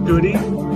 Good evening.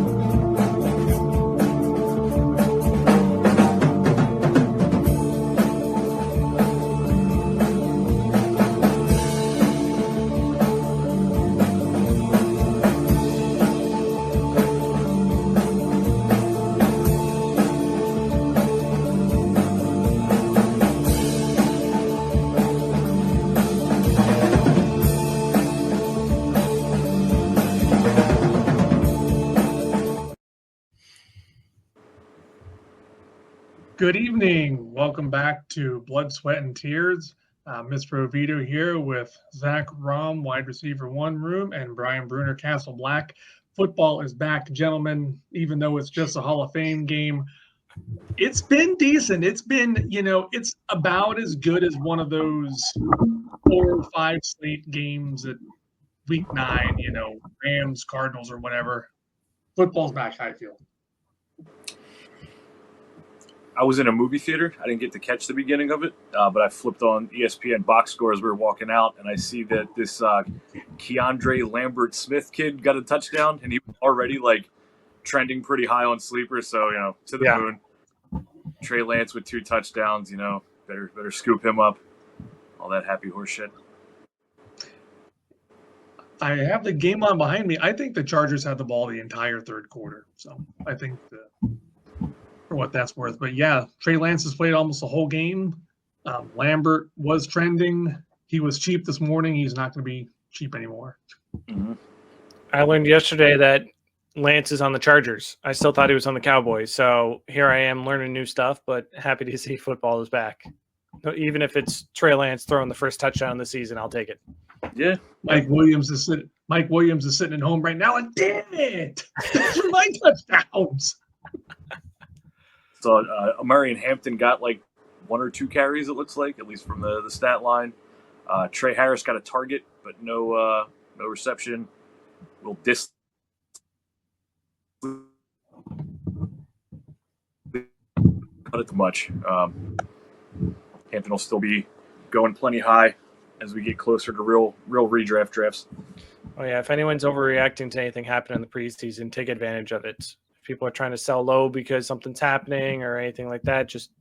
Good evening. Welcome back to Blood, Sweat, and Tears. Mr. Oviedo here with Zach Rom, wide receiver one room, and Brian Bruner, Castle Black. Football is back, gentlemen, even though it's just a Hall of Fame game. It's been decent. It's been, it's about as good as one of those 4 or 5 slate games at week 9, Rams, Cardinals, or whatever. Football's back, I feel. I was in a movie theater. I didn't get to catch the beginning of it, but I flipped on ESPN box score as we were walking out, and I see that this Keandre Lambert-Smith kid got a touchdown, and he was already trending pretty high on Sleeper. So to the moon. Trey Lance with 2 touchdowns. Better scoop him up. All that happy horse shit. I have the game on behind me. I think the Chargers had the ball the entire third quarter. So I think for what that's worth. But yeah, Trey Lance has played almost the whole game. Lambert was trending. He was cheap this morning. He's not going to be cheap anymore. Mm-hmm. I learned yesterday that Lance is on the Chargers. I still thought he was on the Cowboys. So here I am learning new stuff, but happy to see football is back. Even if it's Trey Lance throwing the first touchdown of the season, I'll take it. Yeah. Mike Williams is sitting at home right now and damn it. Those are my touchdowns. So Marion Hampton got 1 or 2 carries, it looks like, at least from the stat line. Trey Harris got a target, but no reception. Will cut it too much. Hampton will still be going plenty high as we get closer to real redraft drafts. Oh yeah, if anyone's overreacting to anything happening in the preseason, take advantage of it. People are trying to sell low because something's happening or anything like that, just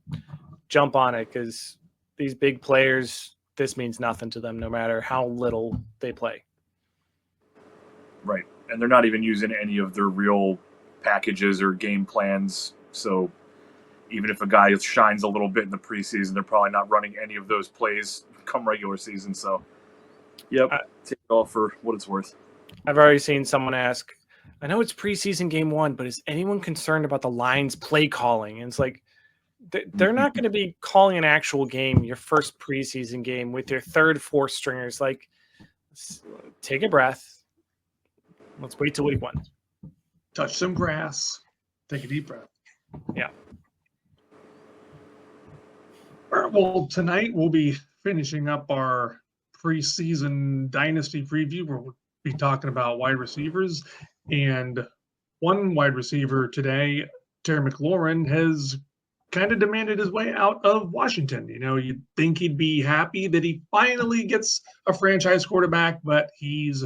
jump on it because these big players, this means nothing to them no matter how little they play. Right. And they're not even using any of their real packages or game plans. So even if a guy shines a little bit in the preseason, they're probably not running any of those plays come regular season. So, take it all for what it's worth. I've already seen someone ask, I know it's preseason game 1, but is anyone concerned about the Lions play calling? And it's like, they're not going to be calling an actual game, your first preseason game with your third, 4th stringers. Take a breath. Let's wait till week 1. Touch some grass. Take a deep breath. Yeah. All right, well, tonight we'll be finishing up our preseason dynasty preview. We'll be talking about wide receivers. And one wide receiver today, Terry McLaurin, has kind of demanded his way out of Washington. You'd think he'd be happy that he finally gets a franchise quarterback, but he's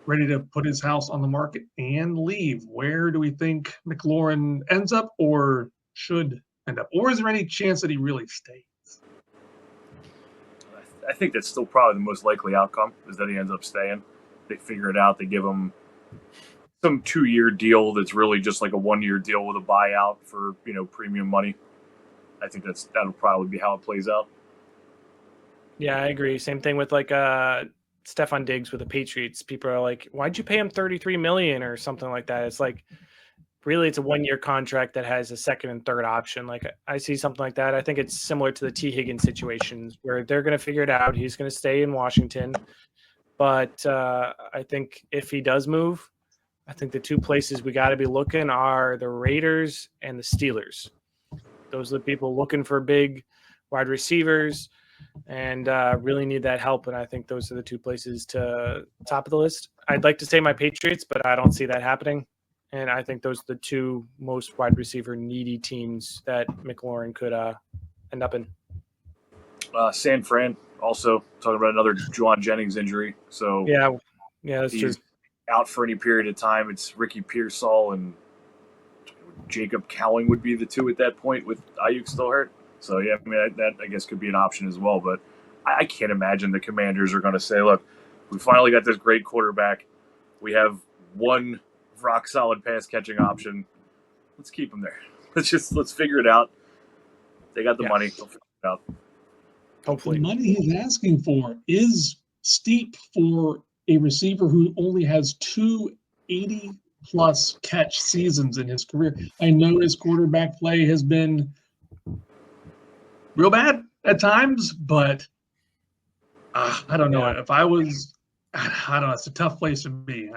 ready to put his house on the market and leave. Where do we think McLaurin ends up or should end up? Or is there any chance that he really stays? I think that's still probably the most likely outcome is that he ends up staying. They figure it out. They give him some 2-year deal that's really just like a 1-year deal with a buyout for, premium money. I think that'll probably be how it plays out. Yeah, I agree. Same thing with Stephon Diggs with the Patriots. People are like, why'd you pay him $33 million or something like that? It's like, really, it's a 1-year contract that has a second and third option. I see something like that. I think it's similar to the T. Higgins situations where they're going to figure it out. He's going to stay in Washington. But I think if he does move, I think the 2 places we got to be looking are the Raiders and the Steelers. Those are the people looking for big wide receivers and really need that help. And I think those are the 2 places to top of the list. I'd like to say my Patriots, but I don't see that happening. And I think those are the 2 most wide receiver needy teams that McLaurin could end up in. San Fran also talking about another Juwan Jennings injury. So yeah, that's true. out for any period of time, it's Ricky Pearsall and Jacob Cowling would be the two at that point with Ayuk still hurt. So, yeah, I mean, that I guess could be an option as well. But I can't imagine the Commanders are going to say, look, we finally got this great quarterback. We have one rock-solid pass-catching option. Let's keep him there. Let's figure it out. They got the money. They'll figure it out. Hopefully. The money he's asking for is steep for a receiver who only has 2 80-plus catch seasons in his career. I know his quarterback play has been real bad at times, but I don't know. If I was, I don't know. It's a tough place to be.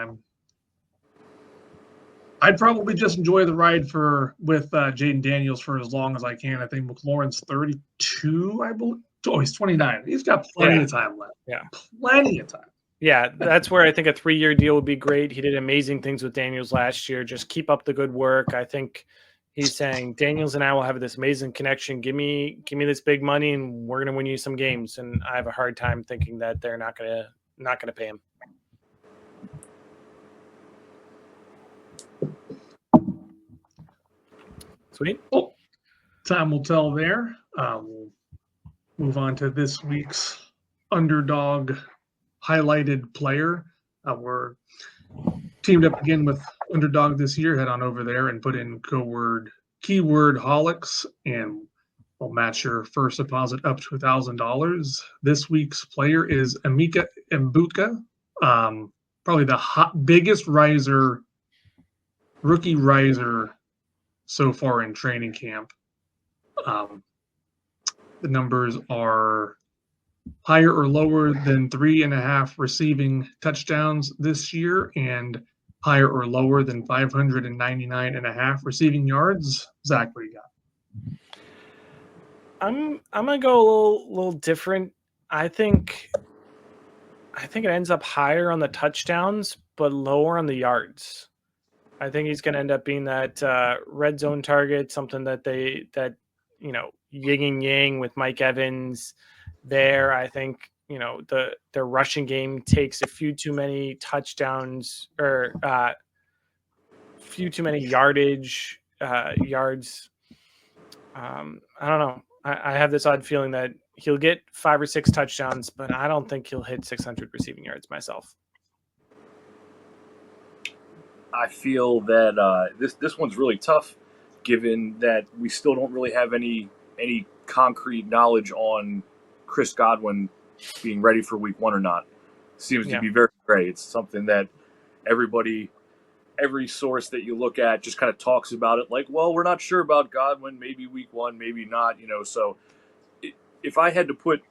I'd probably just enjoy the ride with Jaden Daniels for as long as I can. I think McLaurin's 32, I believe. Oh, he's 29. He's got plenty of time left. Yeah. Plenty of time. Yeah, that's where I think a 3-year deal would be great. He did amazing things with Daniels last year. Just keep up the good work. I think he's saying Daniels and I will have this amazing connection. Give me this big money, and we're going to win you some games. And I have a hard time thinking that they're not going to pay him. Sweet. Well, time will tell there. We'll move on to this week's underdog highlighted player. We're teamed up again with Underdog this year. Head on over there and put in keyword holics, and we'll match your first deposit up to $1,000. This week's player is Emeka Egbuka, probably the biggest rookie riser so far in training camp. The numbers are higher or lower than 3.5 receiving touchdowns this year, and higher or lower than 599.5 receiving yards. Zach, what do you got? I'm gonna go a little different. I think it ends up higher on the touchdowns, but lower on the yards. I think he's going to end up being that red zone target, something that yin and yang with Mike Evans there. I think, the rushing game takes a few too many touchdowns or few too many yards. I don't know. I have this odd feeling that he'll get 5 or 6 touchdowns, but I don't think he'll hit 600 receiving yards myself. I feel that this one's really tough, given that we still don't really have any concrete knowledge on Chris Godwin being ready for Week 1 or not. Seems to be very gray. It's something that every source that you look at just kind of talks about it like, well, we're not sure about Godwin, maybe Week 1, maybe not. So if I had to put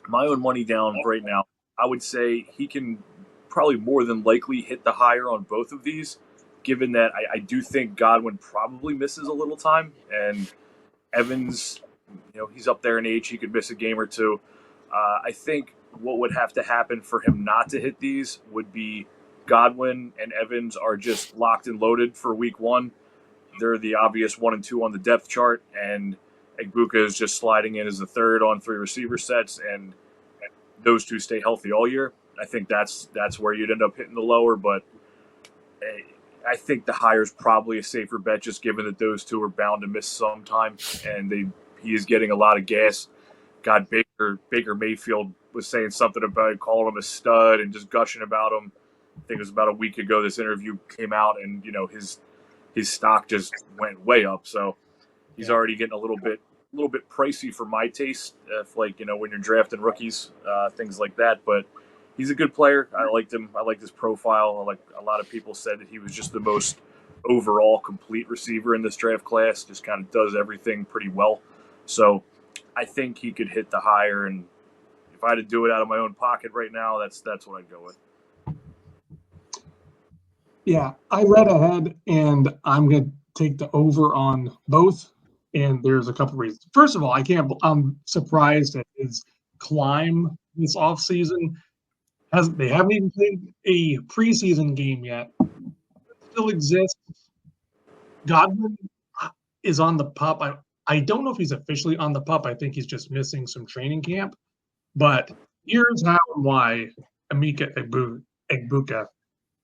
my own money down right now, I would say he can probably more than likely hit the higher on both of these, given that I do think Godwin probably misses a little time, and Evans, he's up there in age. He could miss a game or two. I think what would have to happen for him not to hit these would be Godwin and Evans are just locked and loaded for Week 1. They're the obvious 1 and 2 on the depth chart, and Egbuka is just sliding in as the third on 3 receiver sets, and those two stay healthy all year. I think that's where you'd end up hitting the lower, but I think the higher is probably a safer bet, just given that those two are bound to miss some time, and he is getting a lot of gas. God, Baker Mayfield was saying something about calling him a stud and just gushing about him. I think it was about a week ago this interview came out, and his stock just went way up. So he's already getting a little bit pricey for my taste, if when you're drafting rookies, things like that, but he's a good player. I liked him. I liked his profile. A lot of people said that he was just the most overall complete receiver in this draft class. Just kind of does everything pretty well. So I think he could hit the higher. And if I had to do it out of my own pocket right now, that's what I'd go with. Yeah, I read ahead, and I'm going to take the over on both. And there's a couple reasons. First of all, I'm surprised at his climb this offseason. They haven't even played a preseason game yet. It still exists. Godwin is on the pup. I don't know if he's officially on the pup. I think he's just missing some training camp. But here's how and why Emeka Egbuka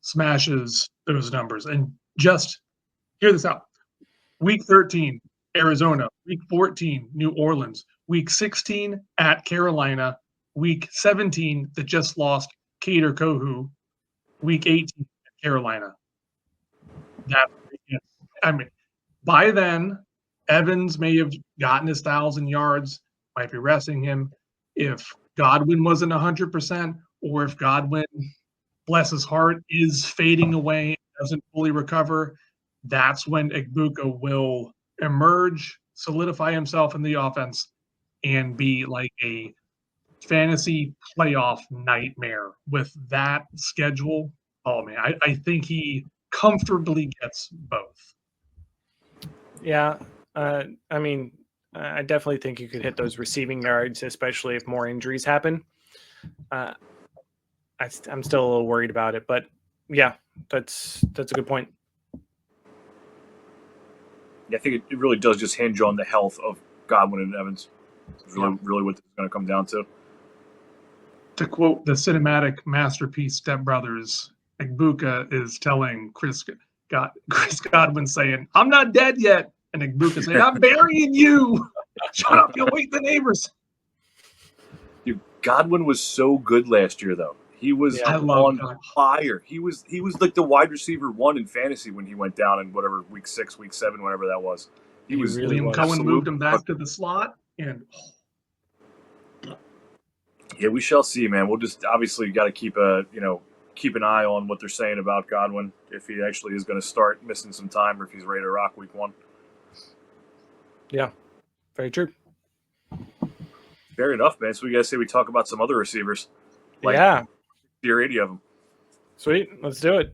smashes those numbers. And just hear this out. Week 13, Arizona. Week 14, New Orleans. Week 16, at Carolina. Week 17, that just lost Cater Kohu. Week 18, at Carolina. I mean, by then, Evans may have gotten his 1,000 yards, might be resting him. If Godwin wasn't 100%, or if Godwin, bless his heart, is fading away, doesn't fully recover, that's when Egbuka will emerge, solidify himself in the offense, and be like a fantasy playoff nightmare with that schedule. Oh man, I think he comfortably gets both. Yeah. I mean, I definitely think you could hit those receiving yards, especially if more injuries happen. I'm still a little worried about it, but yeah, that's a good point. Yeah, I think it really does just hinge on the health of Godwin and Evans. It's really what this is going to come down to. To quote the cinematic masterpiece Step Brothers, Egbuka is telling Chris Godwin saying, "I'm not dead yet," and Egbuka saying, "I'm burying you. Shut up, you'll wake the neighbors." Dude, Godwin was so good last year, though. He was on fire. He was like the wide receiver 1 in fantasy when he went down in whatever week 6, week 7, whatever that was. He was really Liam Cohen moved him back to the slot, and yeah, we shall see, man. We'll just obviously got to keep an eye on what they're saying about Godwin, if he actually is going to start missing some time or if he's ready to rock week 1. Yeah, very true. Fair enough, man. So we got to say we talk about some other receivers. Yeah. 80 of them. Sweet. Let's do it.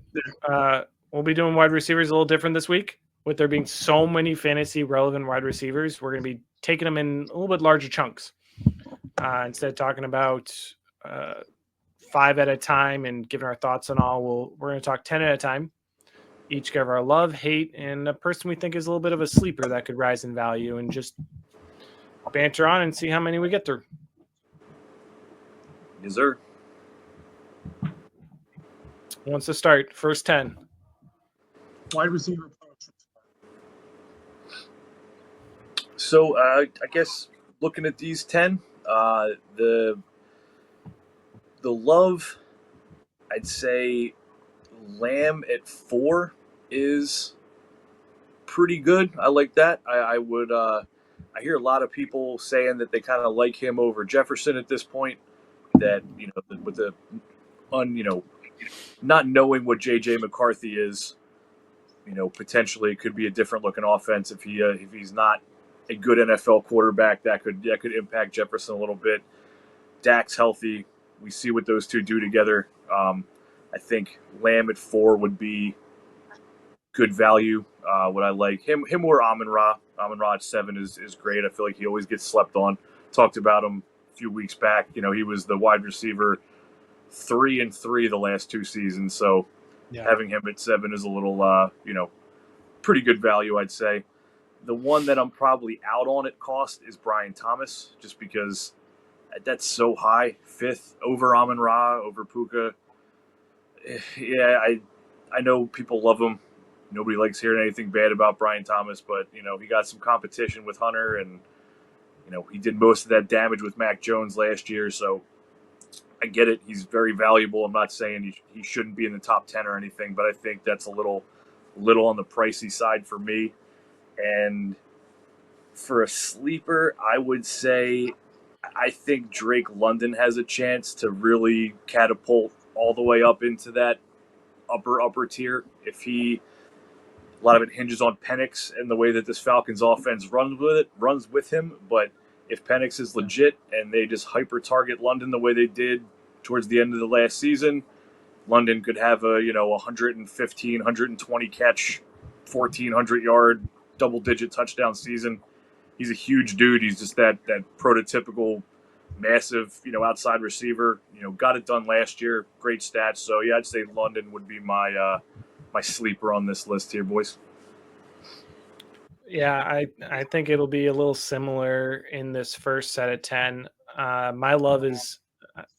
We'll be doing wide receivers a little different this week. With there being so many fantasy relevant wide receivers, we're going to be taking them in a little bit larger chunks. Instead of talking about 5 at a time and giving our thoughts on all, we're going to talk 10 at a time. Each give our love, hate, and a person we think is a little bit of a sleeper that could rise in value, and just banter on and see how many we get through. Yes, sir. Who wants to start? First 10. Wide receiver. So I guess looking at these 10, the love, I'd say Lamb at 4 is pretty good. I like that. I would. I hear a lot of people saying that they kind of like him over Jefferson at this point. That with the not knowing what JJ McCarthy is, potentially it could be a different looking offense if he's not a good NFL quarterback. That could impact Jefferson a little bit. Dak's healthy. We see what those two do together. I think Lamb at 4 would be good value. What I like him or Amon-Ra. Amon-Ra at 7 is great. I feel like he always gets slept on. Talked about him a few weeks back. He was the wide receiver 3 and 3 the last 2 seasons. So having him at 7 is a little pretty good value, I'd say. The one that I'm probably out on at cost is Brian Thomas, just because that's so high. 5th over Amon-Ra, over Puka. Yeah, I know people love him. Nobody likes hearing anything bad about Brian Thomas, but he got some competition with Hunter, and he did most of that damage with Mac Jones last year. So I get it; he's very valuable. I'm not saying he shouldn't be in the top 10 or anything, but I think that's a little on the pricey side for me. And for a sleeper, I would say I think Drake London has a chance to really catapult all the way up into that upper tier. A lot of it hinges on Penix and the way that this Falcons offense runs with him. But if Penix is legit and they just hyper target London the way they did towards the end of the last season, London could have a 115, 120 catch, 1,400 yard, double digit touchdown season. He's a huge dude. He's just that prototypical massive outside receiver. Got it done last year. Great stats. So yeah, I'd say London would be my sleeper on this list here, boys. Yeah, I think it'll be a little similar in this first set of 10. My love is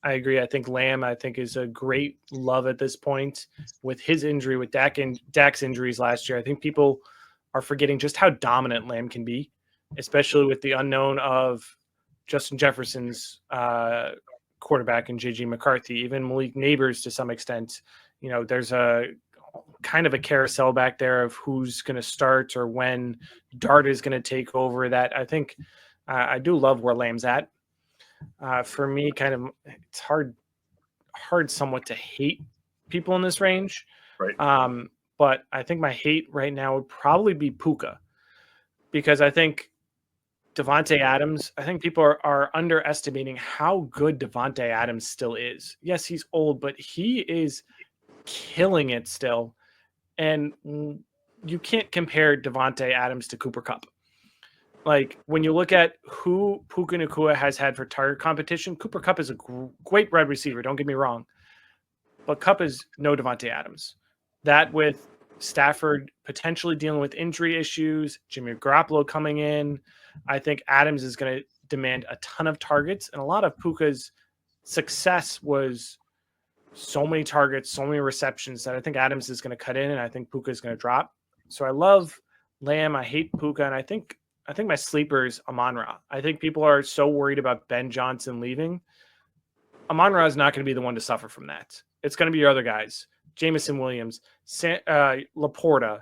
I agree. I think Lamb, is a great love at this point with his injury, with Dak's injuries last year. I think people are forgetting just how dominant Lamb can be, especially with the unknown of Justin Jefferson's quarterback and JJ McCarthy, even Malik Neighbors to some extent. There's a kind of a carousel back there of who's going to start or when Dart is going to take over. That I think I do love where Lamb's at. For me, kind of, it's hard somewhat to hate people in this range. Right. But I think my hate right now would probably be Puka, because I think Devontae Adams, I think people are underestimating how good Devontae Adams still is. Yes, he's old, but he is killing it still. And you can't compare Devontae Adams to Cooper Kupp. Like, when you look at who Puka Nacua has had for target competition, Cooper Kupp is a great wide receiver, don't get me wrong. But Kupp is no Devontae Adams. That, with Stafford potentially dealing with injury issues, Jimmy Garoppolo coming in, I think Adams is going to demand a ton of targets. And a lot of Puka's success was so many targets, so many receptions, that I think Adams is going to cut in, and I think Puka is going to drop. So I love Lamb. I hate Puka. And I think my sleeper is Amon-Ra. I think people are so worried about Ben Johnson leaving. Amon-Ra is not going to be the one to suffer from that. It's going to be your other guys. Jameson Williams, Laporta.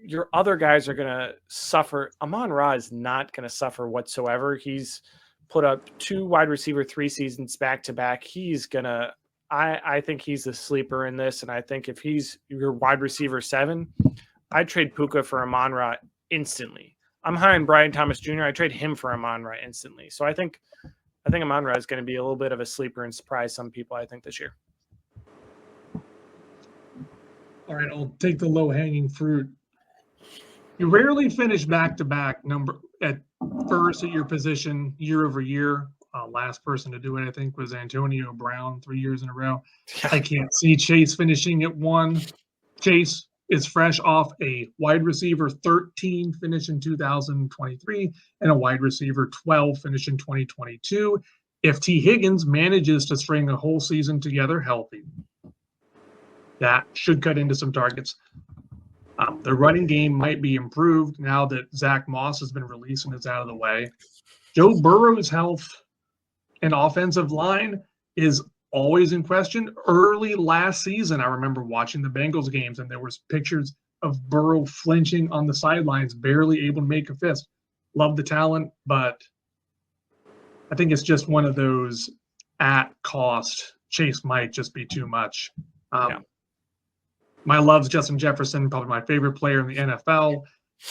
Your other guys are going to suffer. Amon-Ra is not going to suffer whatsoever. He's put up 2 wide receiver 3 seasons back to back. He's going to, I think he's the sleeper in this. And I think if he's your wide receiver 7, I'd trade Puka for Amon-Ra instantly. I'm high on Brian Thomas Jr. I trade him for Amon-Ra instantly. So I think Amon-Ra is going to be a little bit of a sleeper and surprise some people, I think, this year. All right, I'll take the low-hanging fruit. You rarely finish back-to-back number at first at your position year over year. Last person to do it, I think, was Antonio Brown 3 years in a row. I can't see Chase finishing at 1. Chase is fresh off a wide receiver 13 finish in 2023 and a wide receiver 12 finish in 2022. If T. Higgins manages to string a whole season together healthy, that should cut into some targets. The running game might be improved now that Zach Moss has been released and is out of the way. Joe Burrow's health and offensive line is always in question. Early last season, I remember watching the Bengals games, and there was pictures of Burrow flinching on the sidelines, barely able to make a fist. Love the talent, but I think it's just one of those at cost. Chase might just be too much. My love's Justin Jefferson, probably my favorite player in the NFL.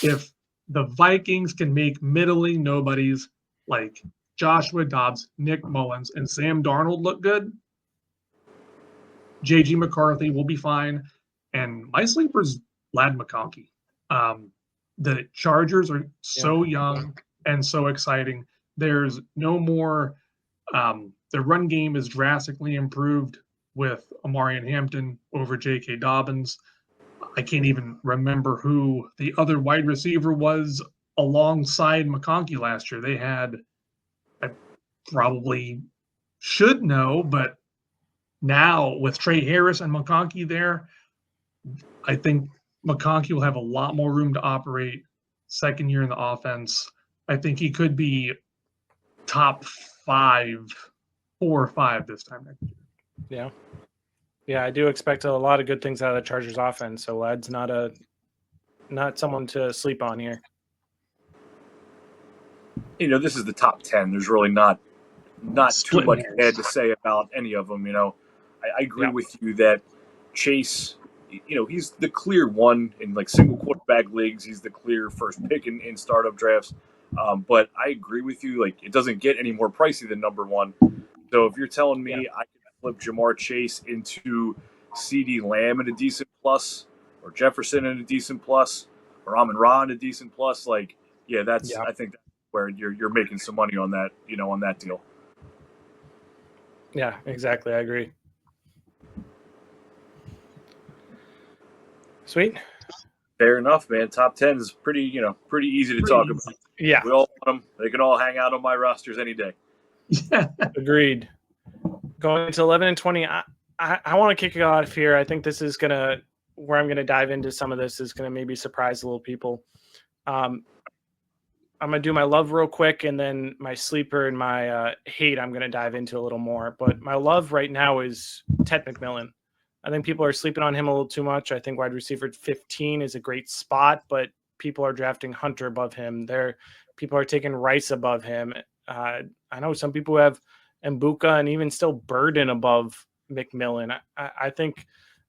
If the Vikings can make middling nobodies like Joshua Dobbs, Nick Mullins, and Sam Darnold look good, J.G. McCarthy will be fine. And my sleeper's Ladd McConkey. The Chargers are so young and so exciting. There's no more the run game is drastically improved with Amarian Hampton over J.K. Dobbins. I can't even remember who the other wide receiver was alongside McConkey last year. They had, I probably should know, but now with Trey Harris and McConkey there, I think McConkey will have a lot more room to operate. Second year in the offense, I think he could be top 4 or 5 this time next year. Yeah, I do expect a lot of good things out of the Chargers offense. So Ladd's not someone to sleep on here. This is the top 10. There's really not too much bad to say about any of them. I agree with you that Chase, he's the clear one in like single quarterback leagues. He's the clear first pick in startup drafts. But I agree with you. Like, it doesn't get any more pricey than number 1. So if you're telling me I can flip Jamar Chase into CeeDee Lamb at a decent plus, or Jefferson at a decent plus, or Amon-Ra at a decent plus, I think that's where you're making some money on that, on that deal. Yeah, exactly. I agree. Sweet. Fair enough, man. Top 10 is pretty easy to talk about. Yeah. We all want them. They can all hang out on my rosters any day. Yeah. Agreed. Going to 11 and 20, I want to kick it off here. I think this is where I'm gonna dive into some of this is gonna maybe surprise a little people. I'm gonna do my love real quick, and then my sleeper and my hate I'm gonna dive into a little more. But my love right now is Ted McMillan. I think people are sleeping on him a little too much. I think wide receiver 15 is a great spot, but people are drafting Hunter above him. People are taking Rice above him. I know some people have Mbuka and even still Burden above McMillan. I think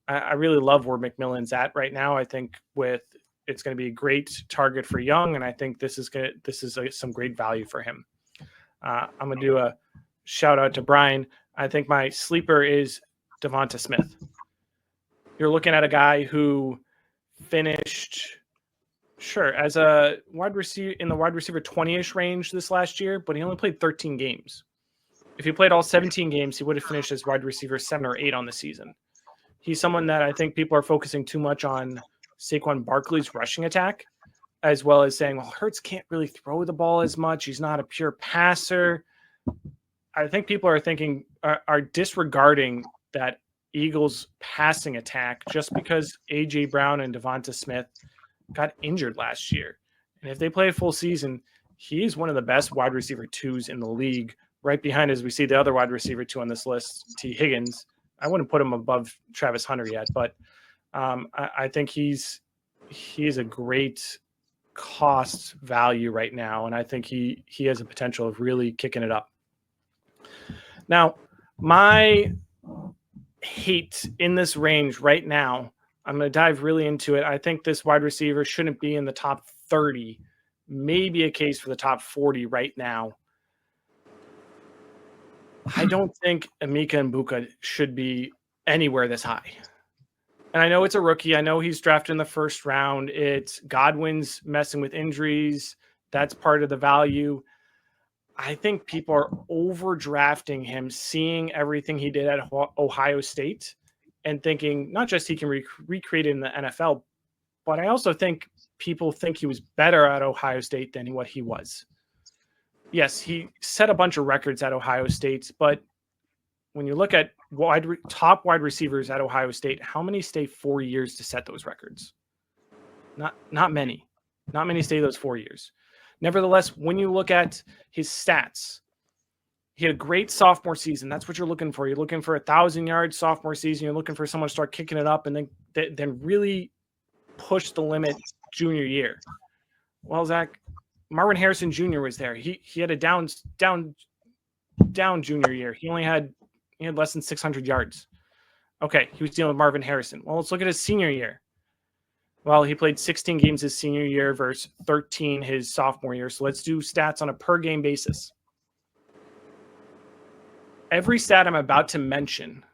I really love where McMillan's at right now. I think it's going to be a great target for Young, and I think this is some great value for him. I'm going to do a shout out to Brian. I think my sleeper is Devonta Smith. You're looking at a guy who finished as a wide receiver in the wide receiver 20-ish range this last year, but he only played 13 games. If he played all 17 games, he would have finished as wide receiver 7 or 8 on the season. He's someone that I think people are focusing too much on Saquon Barkley's rushing attack, as well as saying, well, Hurts can't really throw the ball as much. He's not a pure passer. I think people are disregarding that Eagles passing attack just because A.J. Brown and Devonta Smith got injured last year. And if they play a full season, he's one of the best wide receiver 2s in the league. Right behind, as we see the other wide receiver 2 on this list, T. Higgins. I wouldn't put him above Travis Hunter yet, but I think he's a great cost value right now, and I think he has a potential of really kicking it up. Now, my hate in this range right now, I'm going to dive really into it. I think this wide receiver shouldn't be in the top 30, maybe a case for the top 40 right now. I don't think Emeka Mbuka should be anywhere this high. And I know it's a rookie. I know he's drafted in the first round. It's Godwin's messing with injuries. That's part of the value. I think people are overdrafting him, seeing everything he did at Ohio State and thinking not just he can recreate it in the NFL, but I also think people think he was better at Ohio State than what he was. Yes, he set a bunch of records at Ohio State, but when you look at top wide receivers at Ohio State, how many stay 4 years to set those records? Not many. Not many stay those 4 years. Nevertheless, when you look at his stats, he had a great sophomore season. That's what you're looking for. You're looking for 1,000 yards sophomore season. You're looking for someone to start kicking it up and then really push the limit junior year. Well, Zach, Marvin Harrison Jr. was there. He had a down junior year. He had less than 600 yards. Okay, he was dealing with Marvin Harrison. Well, let's look at his senior year. Well, he played 16 games his senior year versus 13 his sophomore year. So let's do stats on a per game basis. Every stat I'm about to mention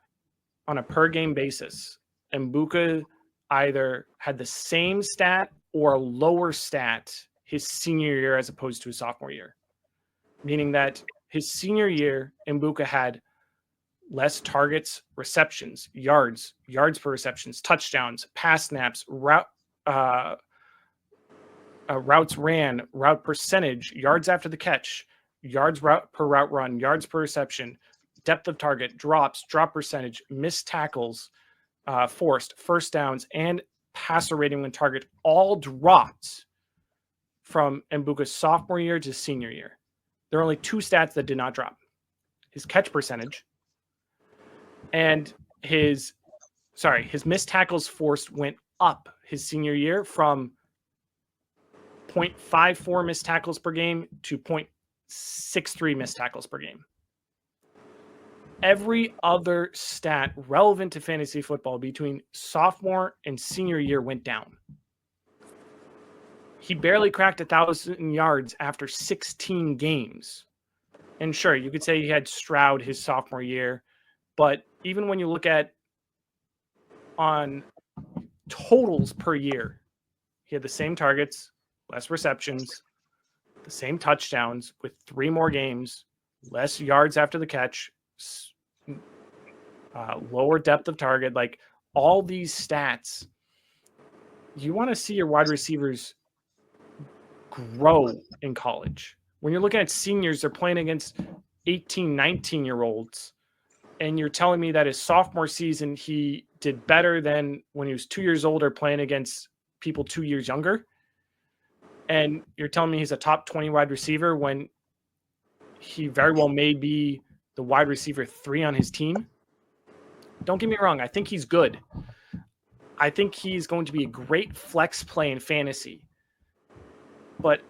on a per game basis, Mbuka either had the same stat or a lower stat his senior year as opposed to his sophomore year. Meaning that his senior year, Mbuka had less targets, receptions, yards per receptions, touchdowns, pass snaps, routes ran, route percentage, yards after the catch, yards per route run, yards per reception, depth of target, drops, drop percentage, missed tackles, forced, first downs, and passer rating when target all dropped from Mbuka's sophomore year to senior year. There are only 2 stats that did not drop. His catch percentage and his missed tackles forced went up his senior year from 0.54 missed tackles per game to 0.63 missed tackles per game. Every other stat relevant to fantasy football between sophomore and senior year went down. He barely cracked 1,000 yards after 16 games. And sure, you could say he had Stroud his sophomore year, but even when you look at on totals per year, he had the same targets, less receptions, the same touchdowns with 3 more games, less yards after the catch, lower depth of target. Like all these stats, you want to see your wide receivers grow in college. When you're looking at seniors, they're playing against 18, 19-year-olds, and you're telling me that his sophomore season he did better than when he was 2 years older playing against people 2 years younger, and you're telling me he's a top 20 wide receiver when he very well may be the wide receiver 3 on his team? Don't get me wrong. I think he's good. I think he's going to be a great flex play in fantasy. But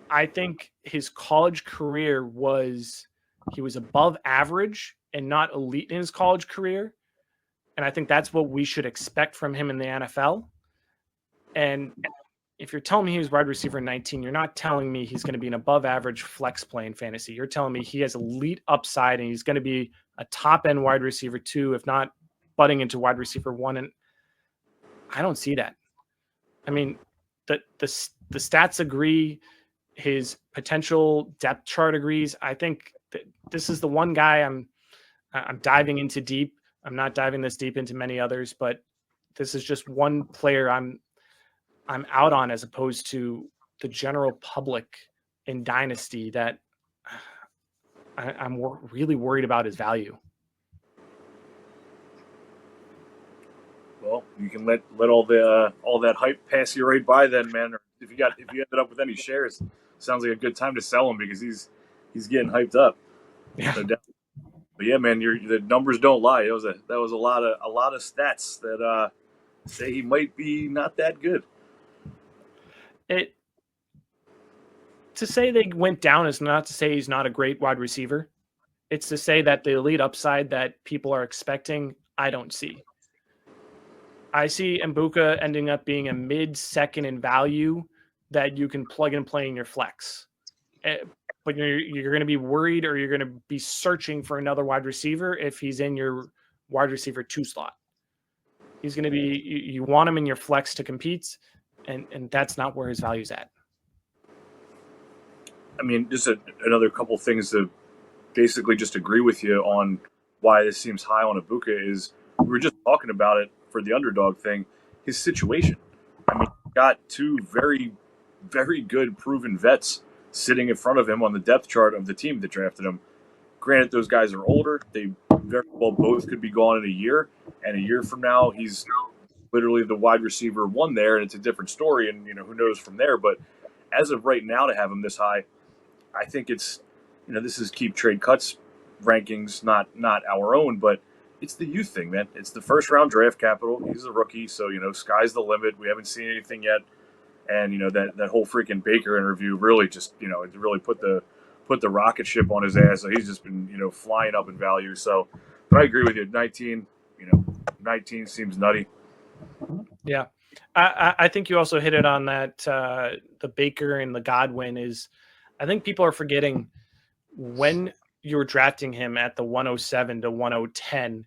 I think his college career he was above average and not elite in his college career. And I think that's what we should expect from him in the NFL. And if you're telling me he was wide receiver 19, you're not telling me he's going to be an above average flex play in fantasy. You're telling me he has elite upside and he's going to be a top end wide receiver 2, if not butting into wide receiver 1. And I don't see that. I mean, the stats agree. His potential depth chart agrees. I think that this is the one guy I'm diving into deep. I'm not diving this deep into many others, but this is just one player I'm out on, as opposed to the general public in Dynasty, that I'm really worried about his value. Well, you can let all that hype pass you right by then, man. Or if you ended up with any shares, sounds like a good time to sell him because he's getting hyped up. Yeah. So but yeah, man, the numbers don't lie. That was a lot of stats that say he might be not that good. To say they went down is not to say he's not a great wide receiver. It's to say that the elite upside that people are expecting, I don't see. I see Mbuka ending up being a mid-second in value that you can plug and play in your flex. But you're going to be worried, or you're going to be searching for another wide receiver if he's in your wide receiver 2 slot. He's going to be, you want him in your flex to compete, and that's not where his value's at. I mean, just another couple things to basically just agree with you on why this seems high on Ibuka is we were just talking about it for the underdog thing, his situation. I mean, got 2 very, very good proven vets sitting in front of him on the depth chart of the team that drafted him. Granted, those guys are older. They very well both could be gone in a year. And a year from now, he's literally the wide receiver 1 there, and it's a different story. And, who knows from there. But as of right now, to have him this high, I think it's, this is Keep Trade Cuts rankings, not our own, but it's the youth thing, man. It's the first round draft capital. He's a rookie, so, sky's the limit. We haven't seen anything yet. And, that whole freaking Baker interview really just, it really put the rocket ship on his ass. So he's just been, flying up in value. So, but I agree with you. 19 seems nutty. Yeah. I think you also hit it on that. The Baker and the Godwin is, I think people are forgetting when you were drafting him at the 107 to 110,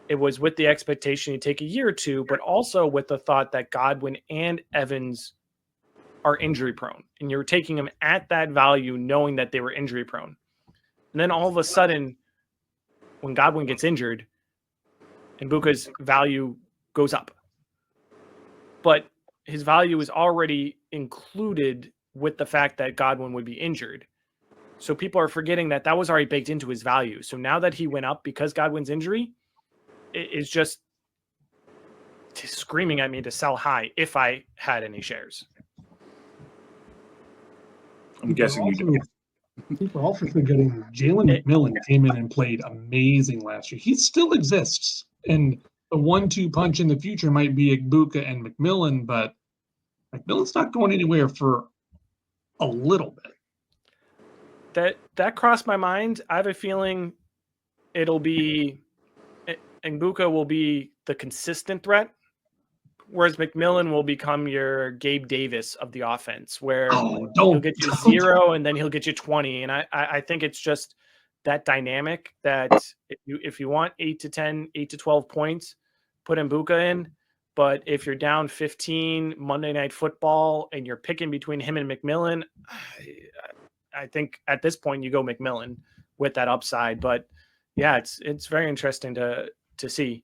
it was with the expectation he'd take a year or 2, but also with the thought that Godwin and Evans are injury prone. And you're taking them at that value knowing that they were injury prone. And then all of a sudden, when Godwin gets injured, Mbuka's value goes up. But his value is already included with the fact that Godwin would be injured. So people are forgetting that was already baked into his value. So now that he went up because Godwin's injury, it is just screaming at me to sell high if I had any shares. I'm guessing you do. People are also forgetting Jalen McMillan came in and played amazing last year. He still exists. And the 1-2 punch in the future might be Ibuka and McMillan, but McMillan's not going anywhere for a little bit. That crossed my mind. I have a feeling it'll be Ibuka will be the consistent threat, whereas McMillan will become your Gabe Davis of the offense, where he'll get you 0 and then he'll get you 20. And I think it's just that dynamic that if you want 8 to 10, 8 to 12 points, put Ibuka in. But if you're down 15 Monday Night Football and you're picking between him and McMillan, I think at this point you go McMillan with that upside. But yeah, it's very interesting to see.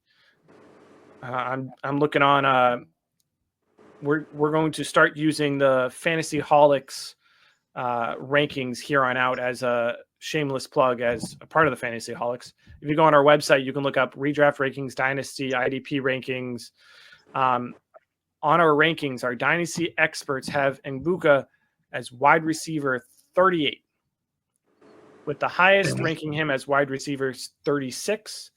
I'm looking on. We're going to start using the Fantasyholics rankings here on out as a shameless plug as a part of the Fantasyholics. If you go on our website, you can look up redraft rankings, dynasty, IDP rankings. On our rankings, our dynasty experts have Mbuka as wide receiver 38, with the highest ranking him as wide receiver 36,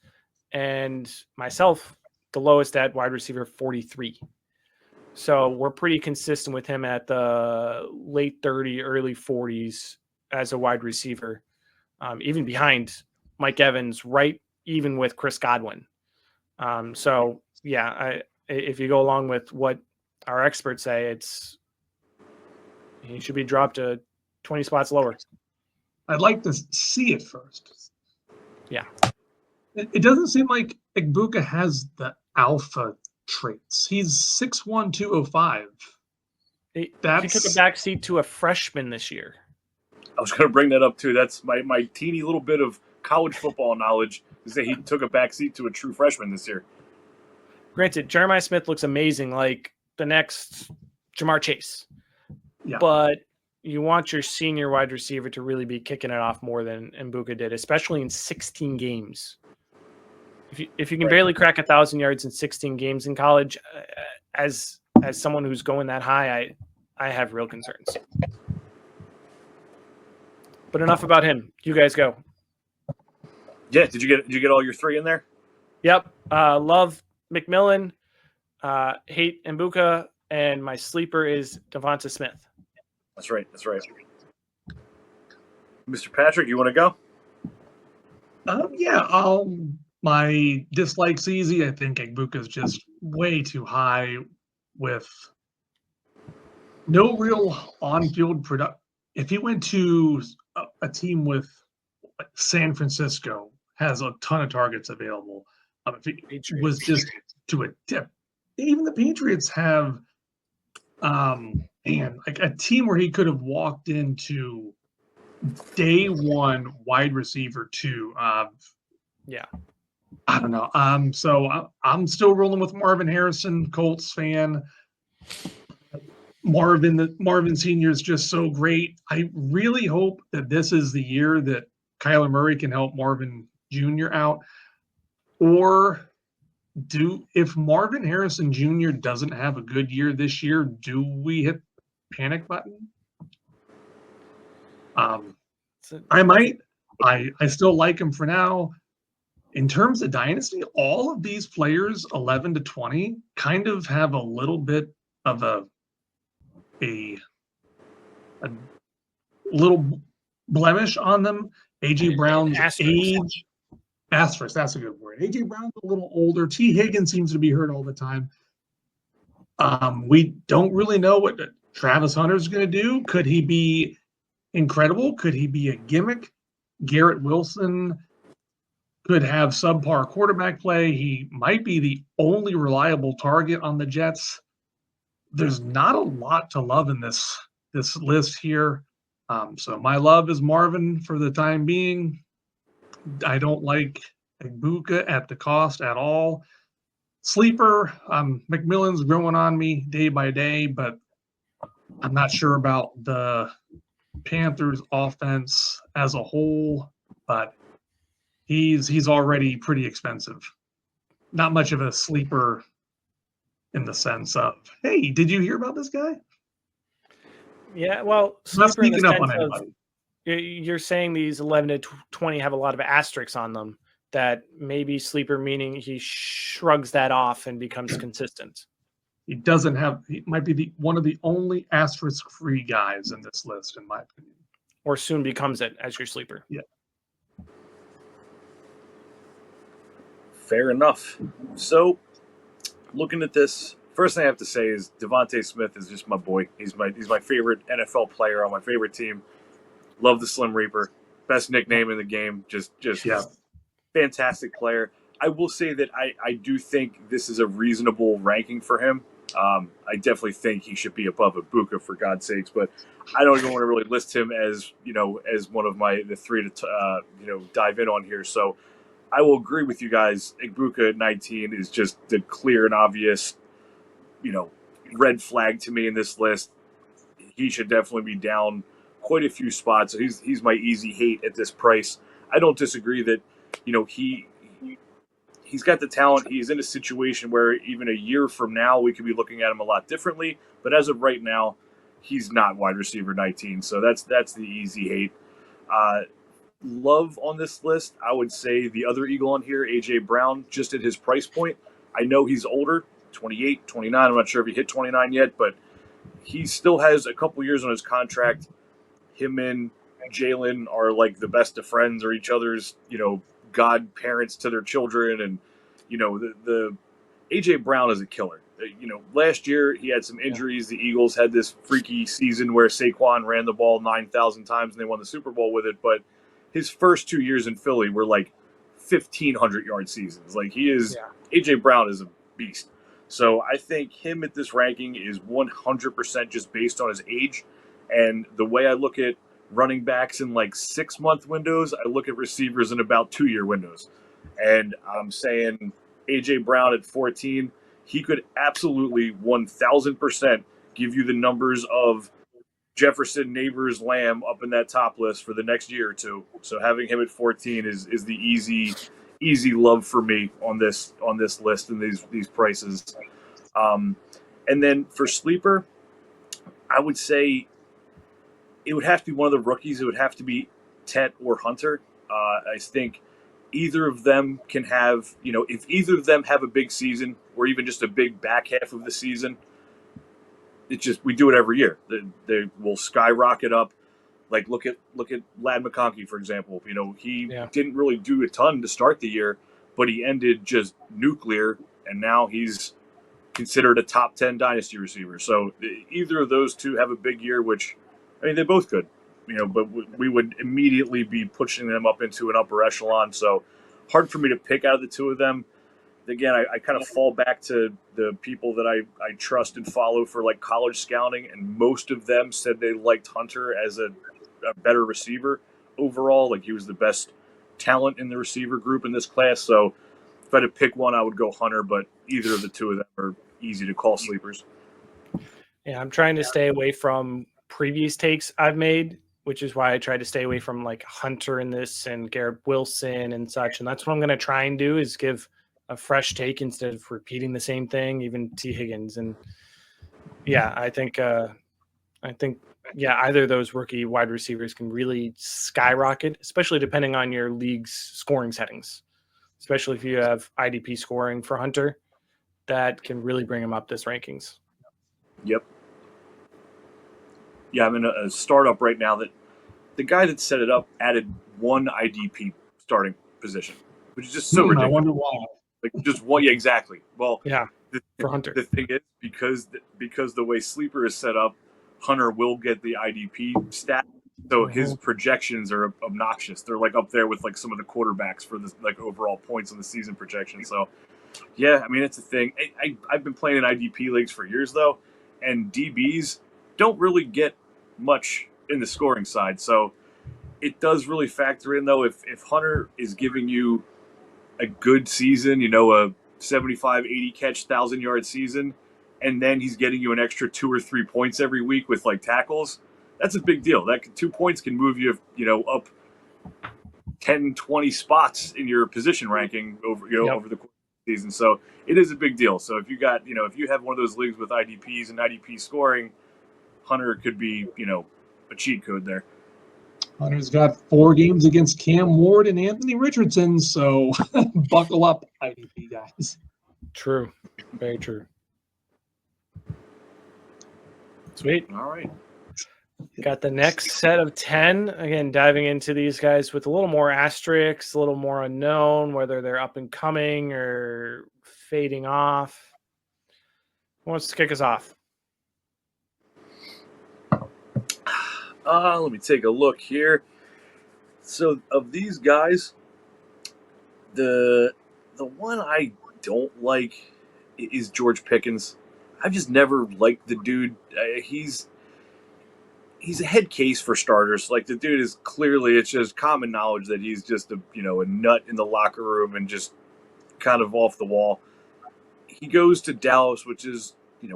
and myself the lowest at wide receiver 43. So we're pretty consistent with him at the late 30, early 40s as a wide receiver, even behind Mike Evans, right even with Chris Godwin. So yeah, if you go along with what our experts say, he should be dropped to 20 spots lower. I'd like to see it first. Yeah. It doesn't seem like Igbuka has the alpha traits. He's 6'1", 205. He took a backseat to a freshman this year. I was going to bring that up too. That's my teeny little bit of college football knowledge is that he took a backseat to a true freshman this year. Granted, Jeremiah Smith looks amazing, like the next Jamar Chase. Yeah. But you want your senior wide receiver to really be kicking it off more than Mbuka did, especially in 16 games. If you can barely crack 1,000 yards in 16 games in college, as someone who's going that high, I have real concerns. But enough about him. You guys go. Yeah, did you get all your three in there? Yep. Love McMillan, hate Mbuka, and my sleeper is Devonta Smith. That's right. Mr. Patrick, you want to go? Yeah. My dislike's easy. I think Igbuka's just way too high with no real on-field production. If he went to a team with San Francisco, has a ton of targets available. If he was just to a tip, even the Patriots have, like a team where he could have walked into day one wide receiver 2. Yeah. I don't know. So I'm still rolling with Marvin Harrison, Colts fan. Marvin Sr. is just so great. I really hope that this is the year that Kyler Murray can help Marvin Jr. out. Or if Marvin Harrison Jr. doesn't have a good year this year, do we hit the panic button? I might. I still like him for now. In terms of dynasty, all of these players, 11 to 20, kind of have a little bit of a little blemish on them. A.J. Brown's age. Asterisk, that's a good word. A.J. Brown's a little older. T. Higgins seems to be hurt all the time. We don't really know what Travis Hunter's going to do. Could he be incredible? Could he be a gimmick? Garrett Wilson could have subpar quarterback play. He might be the only reliable target on the Jets. There's not a lot to love in this list here. So my love is Marvin for the time being. I don't like Igbuka at the cost at all. Sleeper, McMillan's growing on me day by day, but I'm not sure about the Panthers offense as a whole, but he's already pretty expensive. Not much of a sleeper in the sense of, hey, did you hear about this guy? Yeah, well, not sneaking up on anybody. You're saying these 11 to 20 have a lot of asterisks on them, that maybe sleeper meaning he shrugs that off and becomes consistent. He might be one of the only asterisk-free guys in this list, in my opinion. Or soon becomes it as your sleeper. Yeah. Fair enough. So, looking at this, first thing I have to say is Devonta Smith is just my boy. He's my favorite NFL player on my favorite team. Love the Slim Reaper. Best nickname in the game. Just yeah. Fantastic player. I will say that I do think this is a reasonable ranking for him. I definitely think he should be above Igbuka, for God's sakes, but I don't even want to really list him as one of the three to dive in on here. So I will agree with you guys. Igbuka at 19 is just the clear and obvious, red flag to me in this list. He should definitely be down quite a few spots. So he's my easy hate at this price. I don't disagree that, he's got the talent. He's in a situation where even a year from now we could be looking at him a lot differently. But as of right now, he's not wide receiver 19. So that's the easy hate. Love on this list, I would say the other Eagle on here, A.J. Brown, just at his price point. I know he's older, 28, 29. I'm not sure if he hit 29 yet, but he still has a couple years on his contract. Him and Jalen are like the best of friends or each other's, godparents to their children. And, the A.J. Brown is a killer. Last year he had some injuries. The Eagles had this freaky season where Saquon ran the ball 9,000 times and they won the Super Bowl with it. But his first 2 years in Philly were like 1,500-yard seasons. Like A.J. Brown is a beast. So I think him at this ranking is 100% just based on his age. And the way I look at running backs in like 6-month windows, I look at receivers in about 2-year windows. And I'm saying A.J. Brown at 14, he could absolutely 1,000% give you the numbers of Jefferson, Neighbors, Lamb up in that top list for the next year or two. So having him at 14 is the easy love for me on this list and these prices. And then for sleeper, I would say it would have to be one of the rookies. It would have to be Tet or Hunter. I think either of them can have, if either of them have a big season or even just a big back half of the season, it's just we do it every year. They will skyrocket up. Like look at Lad McConkey, for example. He didn't really do a ton to start the year, but he ended just nuclear, and now he's considered a top 10 dynasty receiver. So either of those two have a big year, which they both could. But we would immediately be pushing them up into an upper echelon. So hard for me to pick out of the two of them. Again, I kind of fall back to the people that I trust and follow for like college scouting, and most of them said they liked Hunter as a better receiver overall. Like he was the best talent in the receiver group in this class. So if I had to pick one, I would go Hunter, but either of the two of them are easy to call sleepers. Yeah, I'm trying to stay away from previous takes I've made, which is why I tried to stay away from like Hunter in this and Garrett Wilson and such. And that's what I'm going to try and do is give a fresh take instead of repeating the same thing, even T. Higgins. And yeah, I think either of those rookie wide receivers can really skyrocket, especially depending on your league's scoring settings, especially if you have IDP scoring for Hunter, that can really bring him up this rankings. Yep. Yeah, I'm in a startup right now that the guy that set it up added one IDP starting position, which is just so ridiculous. I wonder why. Like just one, yeah, exactly. Well, yeah, for Hunter. The thing is, because the way Sleeper is set up, Hunter will get the IDP stat, so his projections are obnoxious. They're like up there with like some of the quarterbacks for the like overall points on the season projection. So, yeah, it's a thing. I've been playing in IDP leagues for years though, and DBs don't really get much in the scoring side. So it does really factor in though if Hunter is giving you a good season, a 75, 80 catch, 1,000-yard season, and then he's getting you an extra 2 or 3 points every week with like tackles, that's a big deal. 2 points can move you, up 10, 20 spots in your position ranking over the course of the season. So it is a big deal. So if you got, if you have one of those leagues with IDPs and IDP scoring, Hunter could be, a cheat code there. Hunter's got 4 games against Cam Ward and Anthony Richardson, so buckle up, IDP guys. True. Very true. Sweet. All right. Got the next set of 10. Again, diving into these guys with a little more asterisks, a little more unknown, whether they're up and coming or fading off. Who wants to kick us off? Let me take a look here. So of these guys, the one I don't like is George Pickens. I've just never liked the dude. He's a head case for starters. Like the dude is clearly, it's just common knowledge that he's just a nut in the locker room and just kind of off the wall. He goes to Dallas, which is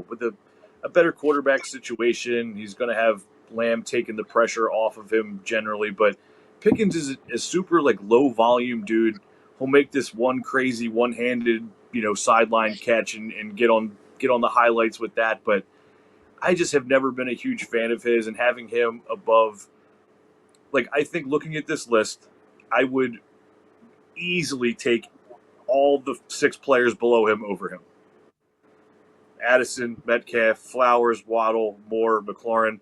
with a better quarterback situation. He's going to have Lamb taking the pressure off of him generally, but Pickens is a super like low volume dude. He'll make this one crazy one-handed, sideline catch and get on the highlights with that. But I just have never been a huge fan of his, and having him above, like, I think looking at this list, I would easily take all the 6 players below him over him. Addison, Metcalf, Flowers, Waddle, Moore, McLaurin.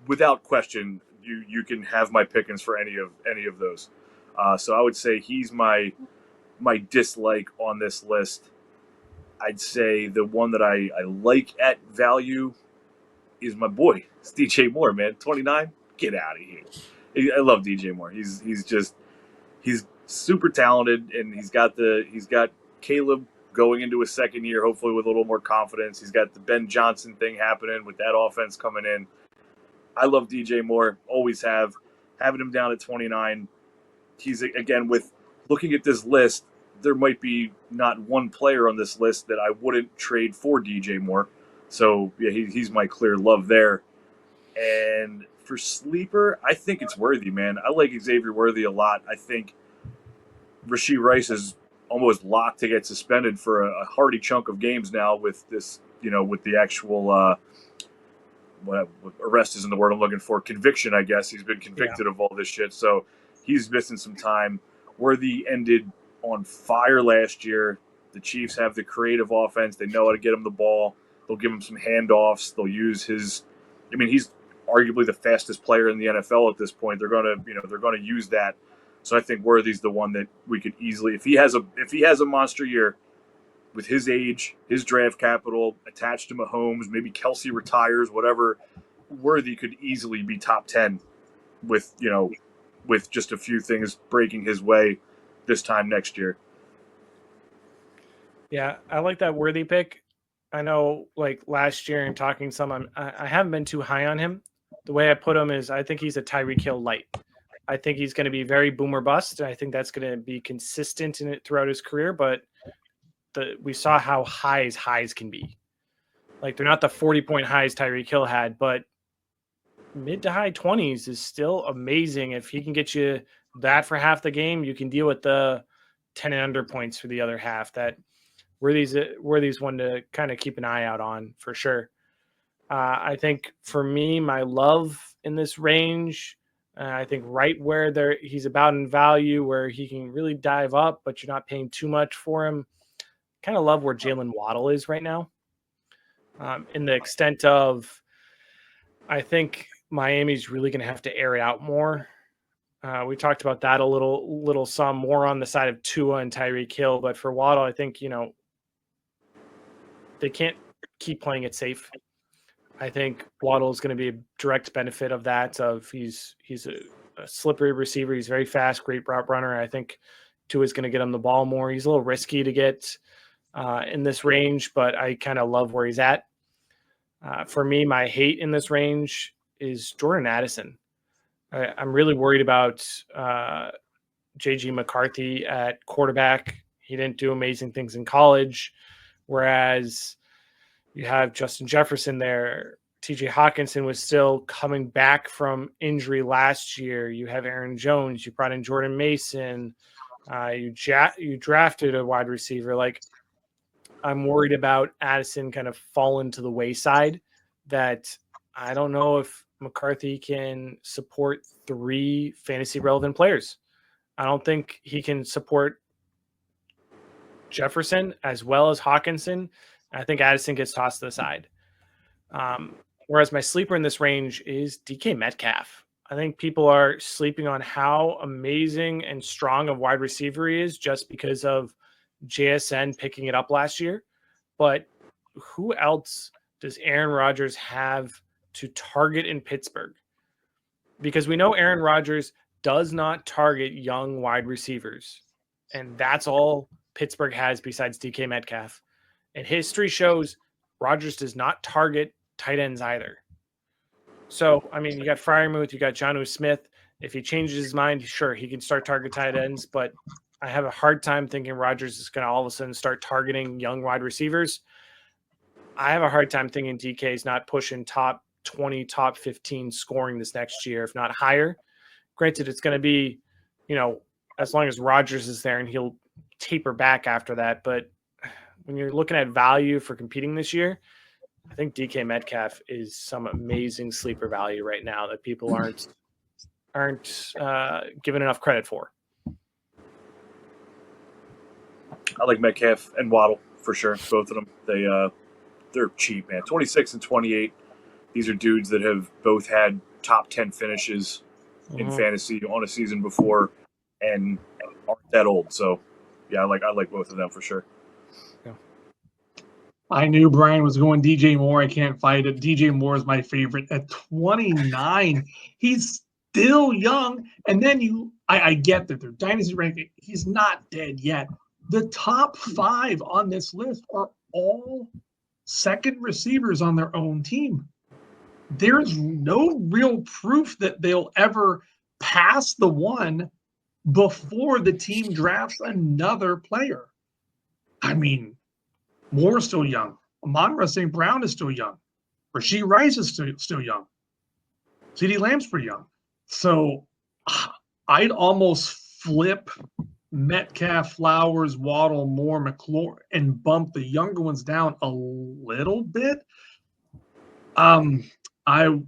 Without question, you can have my Pickens for any of those. So I would say he's my dislike on this list. I'd say the one that I like at value is my boy. It's DJ Moore, man. 29. Get out of here. I love DJ Moore. He's super talented, and he's got Caleb going into his second year, hopefully with a little more confidence. He's got the Ben Johnson thing happening with that offense coming in. I love DJ Moore, always have. Having him down at 29, he's, again, with looking at this list, there might be not one player on this list that I wouldn't trade for DJ Moore. So, yeah, he's my clear love there. And for sleeper, I think it's Worthy, man. I like Xavier Worthy a lot. I think Rashee Rice is almost locked to get suspended for a hearty chunk of games now with this, with the actual arrest isn't the word I'm looking for. Conviction, I guess. He's been convicted of all this shit. So he's missing some time. Worthy ended on fire last year. The Chiefs have the creative offense. They know how to get him the ball. They'll give him some handoffs. They'll use his. I mean, he's arguably the fastest player in the NFL at this point. They're gonna use that. So I think Worthy's the one that we could easily, if he has a monster year, with his age, his draft capital attached to Mahomes, maybe Kelsey retires, whatever, Worthy could easily be top 10 with just a few things breaking his way this time next year. Yeah, I like that Worthy pick. I know, like last year in talking some, I haven't been too high on him. The way I put him is I think he's a Tyreek Hill light. I think he's going to be very boomer bust. I think that's going to be consistent in it throughout his career, but we saw how high his highs can be. Like, they're not the 40-point highs Tyreek Hill had, but mid to high 20s is still amazing. If he can get you that for half the game, you can deal with the 10 and under points for the other half. That Worthy's one to kind of keep an eye out on for sure. I think for me, my love in this range, I think right where he's about in value, where he can really dive up, but you're not paying too much for him. Kind of love where Jalen Waddle is right now. In the extent of, I think Miami's really going to have to air it out more. We talked about that a little some more on the side of Tua and Tyreek Hill, but for Waddle, I think, they can't keep playing it safe. I think Waddle is going to be a direct benefit of that. Of he's a slippery receiver. He's very fast, great route runner. I think Tua is going to get him the ball more. He's a little risky to get in this range, but I kind of love where he's at. For me, my hate in this range is Jordan Addison. I'm really worried about J.G. McCarthy at quarterback. He didn't do amazing things in college, whereas you have Justin Jefferson there. T.J. Hawkinson was still coming back from injury last year. You have Aaron Jones. You brought in Jordan Mason. You drafted a wide receiver. Like, I'm worried about Addison kind of falling to the wayside, that I don't know if McCarthy can support 3 fantasy relevant players. I don't think he can support Jefferson as well as Hawkinson. I think Addison gets tossed to the side. Whereas my sleeper in this range is DK Metcalf. I think people are sleeping on how amazing and strong a wide receiver he is just because of JSN picking it up last year. But who else does Aaron Rodgers have to target in Pittsburgh? Because we know Aaron Rodgers does not target young wide receivers. And that's all Pittsburgh has besides DK Metcalf. And history shows Rodgers does not target tight ends either. So, I mean, you got Freiermuth, you got Jonnu Smith. If he changes his mind, sure, he can start target tight ends, but I have a hard time thinking Rodgers is going to all of a sudden start targeting young wide receivers. I have a hard time thinking DK is not pushing top 20, top 15 scoring this next year, if not higher. Granted, it's going to be, as long as Rodgers is there, and he'll taper back after that. But when you're looking at value for competing this year, I think DK Metcalf is some amazing sleeper value right now that people aren't given enough credit for. I like Metcalf and Waddle for sure. Both of them. They're cheap, man. 26 and 28. These are dudes that have both had top 10 finishes in fantasy on a season before and aren't that old. So, yeah, I like both of them for sure. Yeah. I knew Brian was going DJ Moore. I can't fight it. DJ Moore is my favorite. At 29, he's still young. And then I get that they're dynasty ranking. He's not dead yet. The top 5 on this list are all second receivers on their own team. There's no real proof that they'll ever pass the one before the team drafts another player. I mean, Moore's still young. Amon-Ra St. Brown is still young. Rashee Rice is still young. CeeDee Lamb's pretty young. So I'd almost flip Metcalf, Flowers, Waddle, Moore, McLaurin, and bump the younger ones down a little bit. I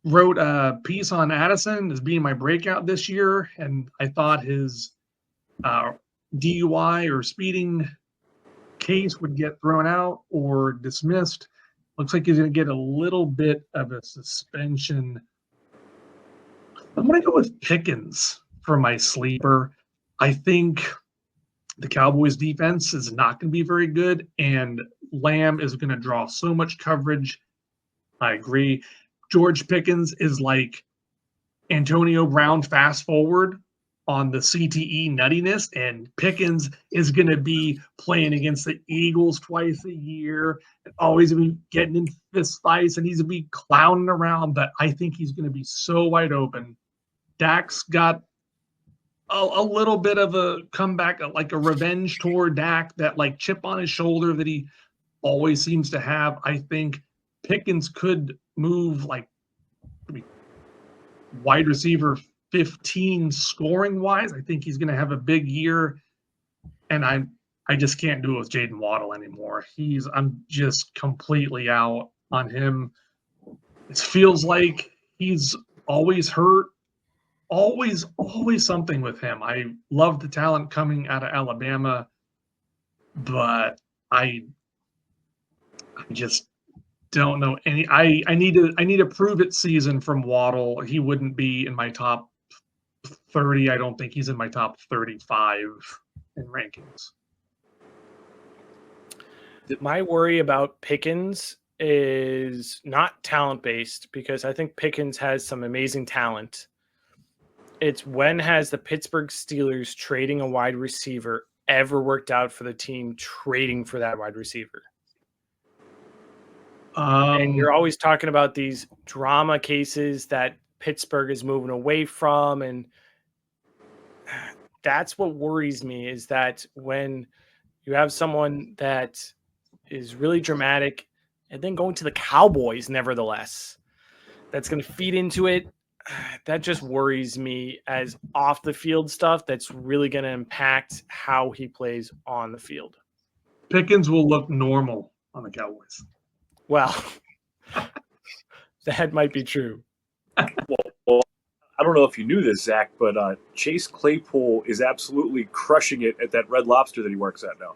wrote a piece on Addison as being my breakout this year, and I thought his DUI or speeding case would get thrown out or dismissed. Looks like he's going to get a little bit of a suspension. I'm going to go with Pickens for my sleeper. I think the Cowboys defense is not going to be very good, and Lamb is going to draw so much coverage. I agree. George Pickens is like Antonio Brown fast forward on the CTE nuttiness, and Pickens is going to be playing against the Eagles twice a year and always be getting in fist fights, and he's going to be clowning around, but I think he's going to be so wide open. Dak's got a little bit of a comeback, like a revenge tour Dak, that like chip on his shoulder that he always seems to have. I think Pickens could move like wide receiver 15 scoring wise. I think he's going to have a big year, and I just can't do it with Jaden Waddle anymore. I'm just completely out on him. It feels like he's always hurt. Always something with him. I love the talent coming out of Alabama, but I just don't know any. I need a prove it season from Waddle. He wouldn't be in my top 30. I don't think he's in my top 35 in rankings. My worry about Pickens is not talent based, because I think Pickens has some amazing talent. It's when has the Pittsburgh Steelers trading a wide receiver ever worked out for the team trading for that wide receiver? And you're always talking about these drama cases that Pittsburgh is moving away from. And that's what worries me, is that when you have someone that is really dramatic and then going to the Cowboys, nevertheless, that's going to feed into it. That just worries me as off the field stuff that's really going to impact how he plays on the field. Pickens will look normal on the Cowboys. Well, that might be true. Well, I don't know if you knew this, Zach, but Chase Claypool is absolutely crushing it at that Red Lobster that he works at now.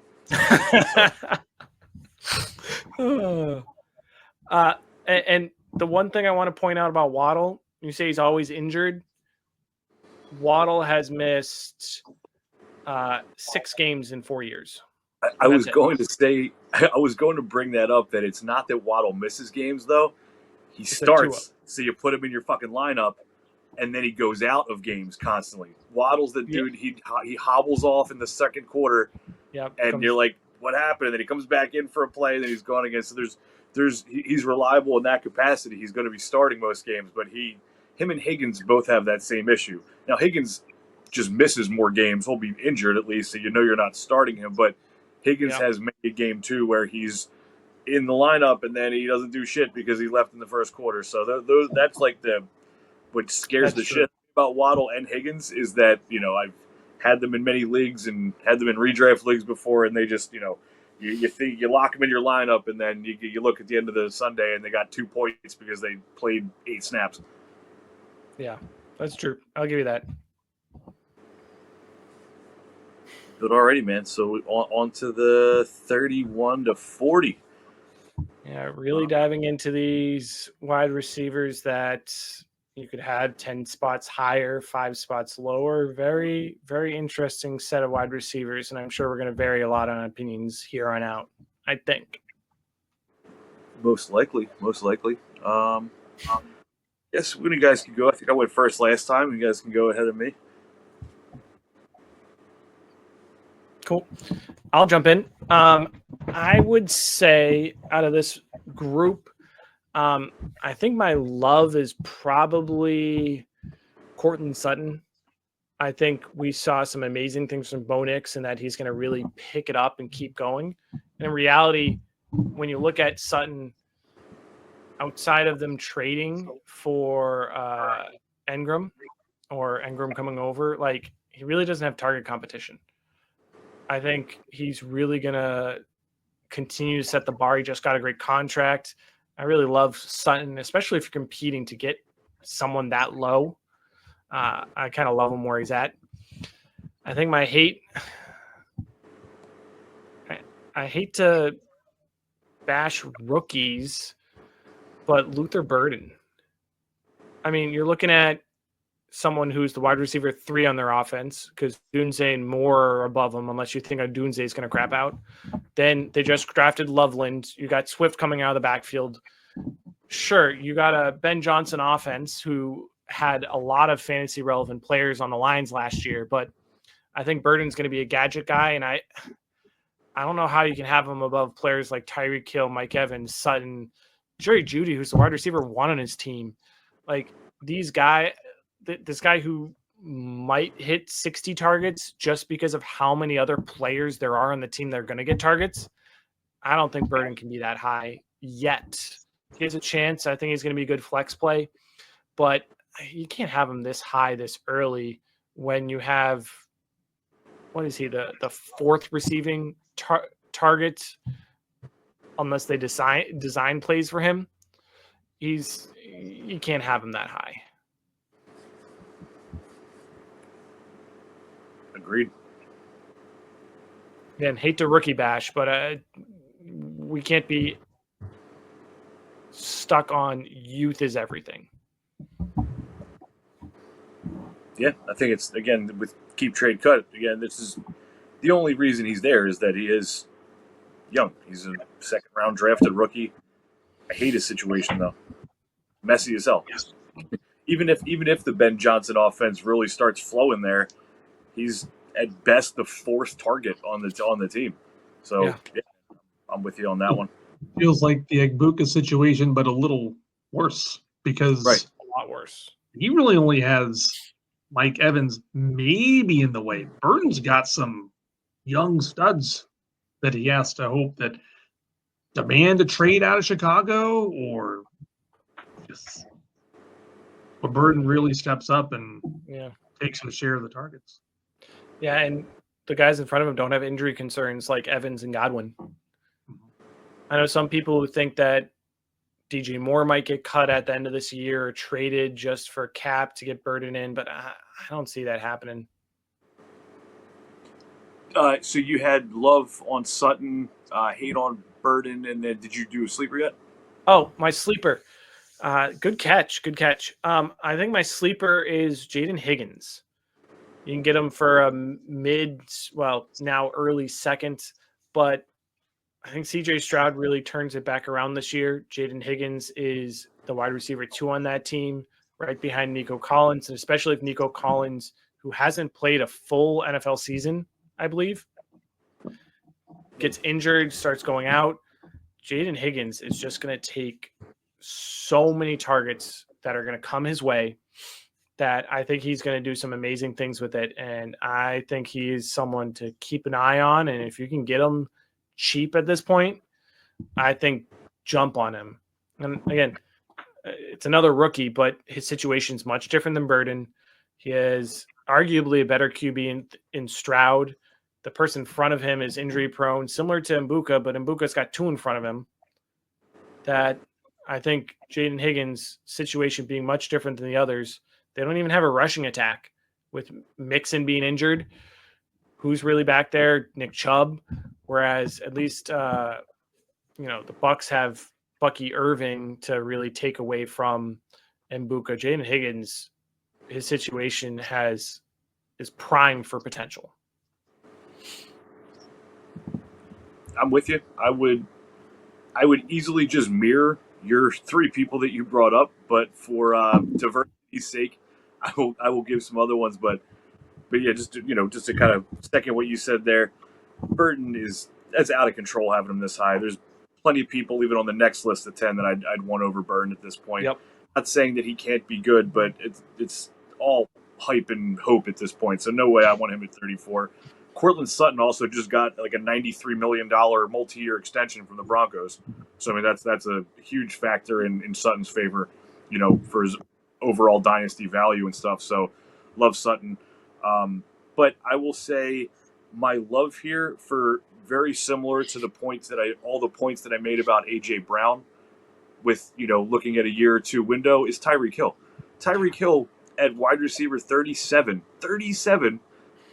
And the one thing I want to point out about Waddle, you say he's always injured. Waddle has missed 6 games in 4 years. I was going to bring that up, that it's not that Waddle misses games, though. He starts, so you put him in your fucking lineup, and then he goes out of games constantly. Waddle's the dude, he hobbles off in the second quarter, and you're like, what happened? And then he comes back in for a play, and then he's gone again. So he's reliable in that capacity. He's going to be starting most games, but him and Higgins both have that same issue. Now, Higgins just misses more games. He'll be injured at least, so you know you're not starting him, but Higgins has made a game too where he's in the lineup, and then he doesn't do shit because he left in the first quarter. So that's like what scares the shit about Waddle and Higgins is that I've had them in many leagues and had them in redraft leagues before, and they just you lock them in your lineup, and then you look at the end of the Sunday and they got 2 points because they played 8 snaps. Yeah, that's true. I'll give you that. But alrighty, man. So on to the 31 to 40. Yeah, really diving into these wide receivers that you could have 10 spots higher, 5 spots lower. Very, very interesting set of wide receivers, and I'm sure we're going to vary a lot on opinions here on out, I think. Most likely. Yes, when you guys can go. I think I went first last time. You guys can go ahead of me. Cool. I'll jump in. I would say out of this group, I think my love is probably Courtland Sutton. I think we saw some amazing things from Bo Nix and that he's going to really pick it up and keep going. And in reality, when you look at Sutton, outside of them trading for Engram or Engram coming over, like he really doesn't have target competition. I think he's really going to continue to set the bar. He just got a great contract. I really love Sutton, especially if you're competing to get someone that low. I kind of love him where he's at. I think my hate, I hate to bash rookies, but Luther Burden. I mean, you're looking at someone who's the wide receiver 3 on their offense because Dunze and Moore are above him unless you think Dunze is going to crap out. Then they just drafted Loveland. You got Swift coming out of the backfield. Sure, you got a Ben Johnson offense who had a lot of fantasy relevant players on the lines last year, but I think Burden's going to be a gadget guy, and I don't know how you can have him above players like Tyreek Hill, Mike Evans, Sutton, Jerry Jeudy, who's the wide receiver 1 on his team. Like these guys, this guy who might hit 60 targets just because of how many other players there are on the team that are going to get targets. I don't think Burden can be that high yet. He has a chance. I think he's going to be a good flex play, but you can't have him this high this early when you have, what is he, the 4th receiving target, unless they design plays for him. You can't have him that high. Agreed. Again, hate to rookie bash, but we can't be stuck on youth is everything. Yeah, I think it's, again, with keep trade cut, again, this is the only reason he's there is that he is young. He's a 2nd round drafted rookie. I hate his situation though. Messy as hell. Yes. Even if the Ben Johnson offense really starts flowing there, he's at best the 4th target on the team. So yeah, I'm with you on that one. Feels like the Egbuka situation, but a little worse because a lot worse. He really only has Mike Evans maybe in the way. Burton's got some young studs that he has to hope that demand a trade out of Chicago or just but Burton really steps up and takes a share of the targets. Yeah, and the guys in front of him don't have injury concerns like Evans and Godwin. I know some people who think that DJ Moore might get cut at the end of this year or traded just for cap to get Burden in, but I don't see that happening. So you had love on Sutton, hate on Burden, and then did you do a sleeper yet? Oh, my sleeper. Good catch. I think my sleeper is Jaden Higgins. You can get him for a now early 2nd, but I think CJ Stroud really turns it back around this year. Jaden Higgins is the wide receiver 2 on that team, right behind Nico Collins, and especially if Nico Collins, who hasn't played a full NFL season, I believe, gets injured, starts going out. Jaden Higgins is just going to take so many targets that are going to come his way that I think he's going to do some amazing things with it. And I think he is someone to keep an eye on. And if you can get him cheap at this point, I think, jump on him. And again, it's another rookie, but his situation's much different than Burden. He is arguably a better QB in Stroud. The person in front of him is injury prone, similar to Mbuka, but Mbuka's got two in front of him. That I think Jaden Higgins' situation being much different than the others. They don't even have a rushing attack with Mixon being injured. Who's really back there? Nick Chubb. Whereas at least, the Bucs have Bucky Irving to really take away from Mbuka. Jaden Higgins, his situation is primed for potential. I'm with you. I would easily just mirror your three people that you brought up, but for diversity's sake, I will give some other ones. But yeah, just to kind of second what you said there, Burton that's out of control having him this high. There's plenty of people even on the next list of 10 that I'd want over Burton at this point. Yep. Not saying that he can't be good, but it's all hype and hope at this point. So no way I want him at 34. Cortland Sutton also just got like a $93 million multi-year extension from the Broncos. So, I mean, that's a huge factor in Sutton's favor, for his overall dynasty value and stuff. So love Sutton. But I will say my love here for very similar to all the points that I made about A.J. Brown with, looking at a year or two window is Tyreek Hill. Tyreek Hill at wide receiver 37.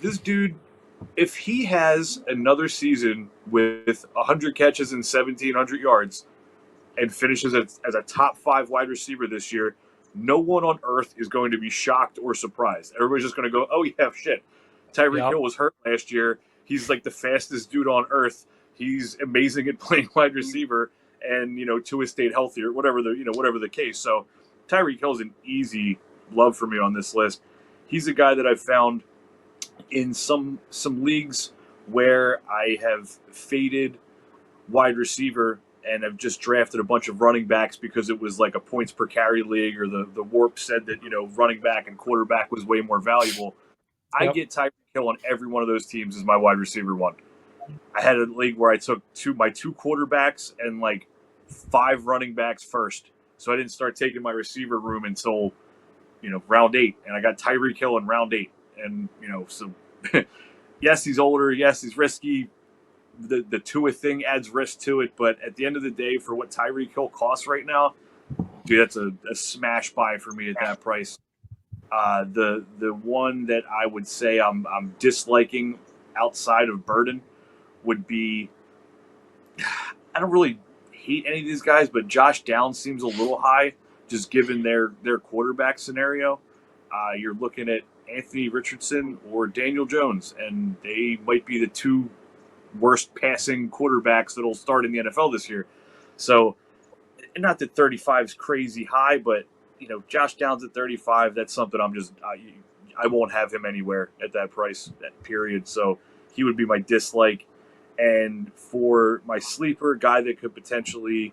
This dude, if he has another season with 100 catches and 1,700 yards and finishes as a top 5 wide receiver this year, no one on earth is going to be shocked or surprised. Everybody's just going to go, oh, yeah, shit. Tyreek Hill was hurt last year. He's like the fastest dude on earth. He's amazing at playing wide receiver, and Tua stayed healthy or whatever the case. So Tyreek Hill's an easy love for me on this list. He's a guy that I've found in some leagues where I have faded wide receiver and have just drafted a bunch of running backs because it was like a points per carry league, or the Warp said that running back and quarterback was way more valuable. I get Tyreek Hill on every one of those teams as my wide receiver one. I had a league where I took my two quarterbacks and like 5 running backs first. So I didn't start taking my receiver room until, round 8. And I got Tyreek Hill in round 8. And, so yes, he's older. Yes, he's risky. The Tua thing adds risk to it. But at the end of the day, for what Tyreek Hill costs right now, dude, that's a smash buy for me at that price. The one that I would say I'm disliking outside of Burden would be, I don't really hate any of these guys, but Josh Downs seems a little high just given their quarterback scenario. You're looking at Anthony Richardson or Daniel Jones, and they might be the 2 worst passing quarterbacks that'll start in the NFL this year. So, not that 35 is crazy high, but Josh Downs at 35, that's something I won't have him anywhere at that price, that period. So he would be my dislike. And for my sleeper, guy that could potentially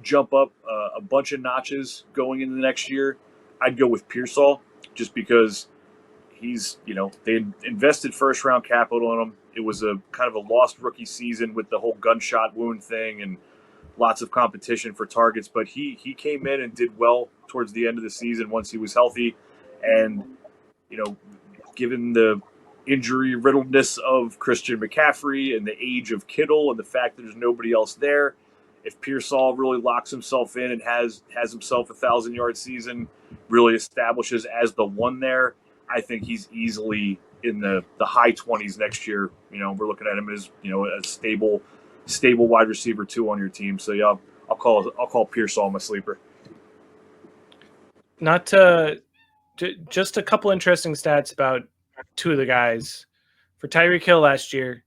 jump up a bunch of notches going into the next year, I'd go with Pearsall, just because he's, they invested first round capital in him. It was a kind of a lost rookie season with the whole gunshot wound thing and lots of competition for targets, but he came in and did well towards the end of the season once he was healthy. And, given the injury riddledness of Christian McCaffrey and the age of Kittle and the fact that there's nobody else there, if Pearsall really locks himself in and has himself a 1,000-yard season, really establishes as the one there, I think he's easily in the high 20s next year. We're looking at him as, a stable wide receiver 2 on your team. So yeah, I'll call Pearsall my sleeper. Just a couple interesting stats about 2 of the guys. For Tyreek Hill last year,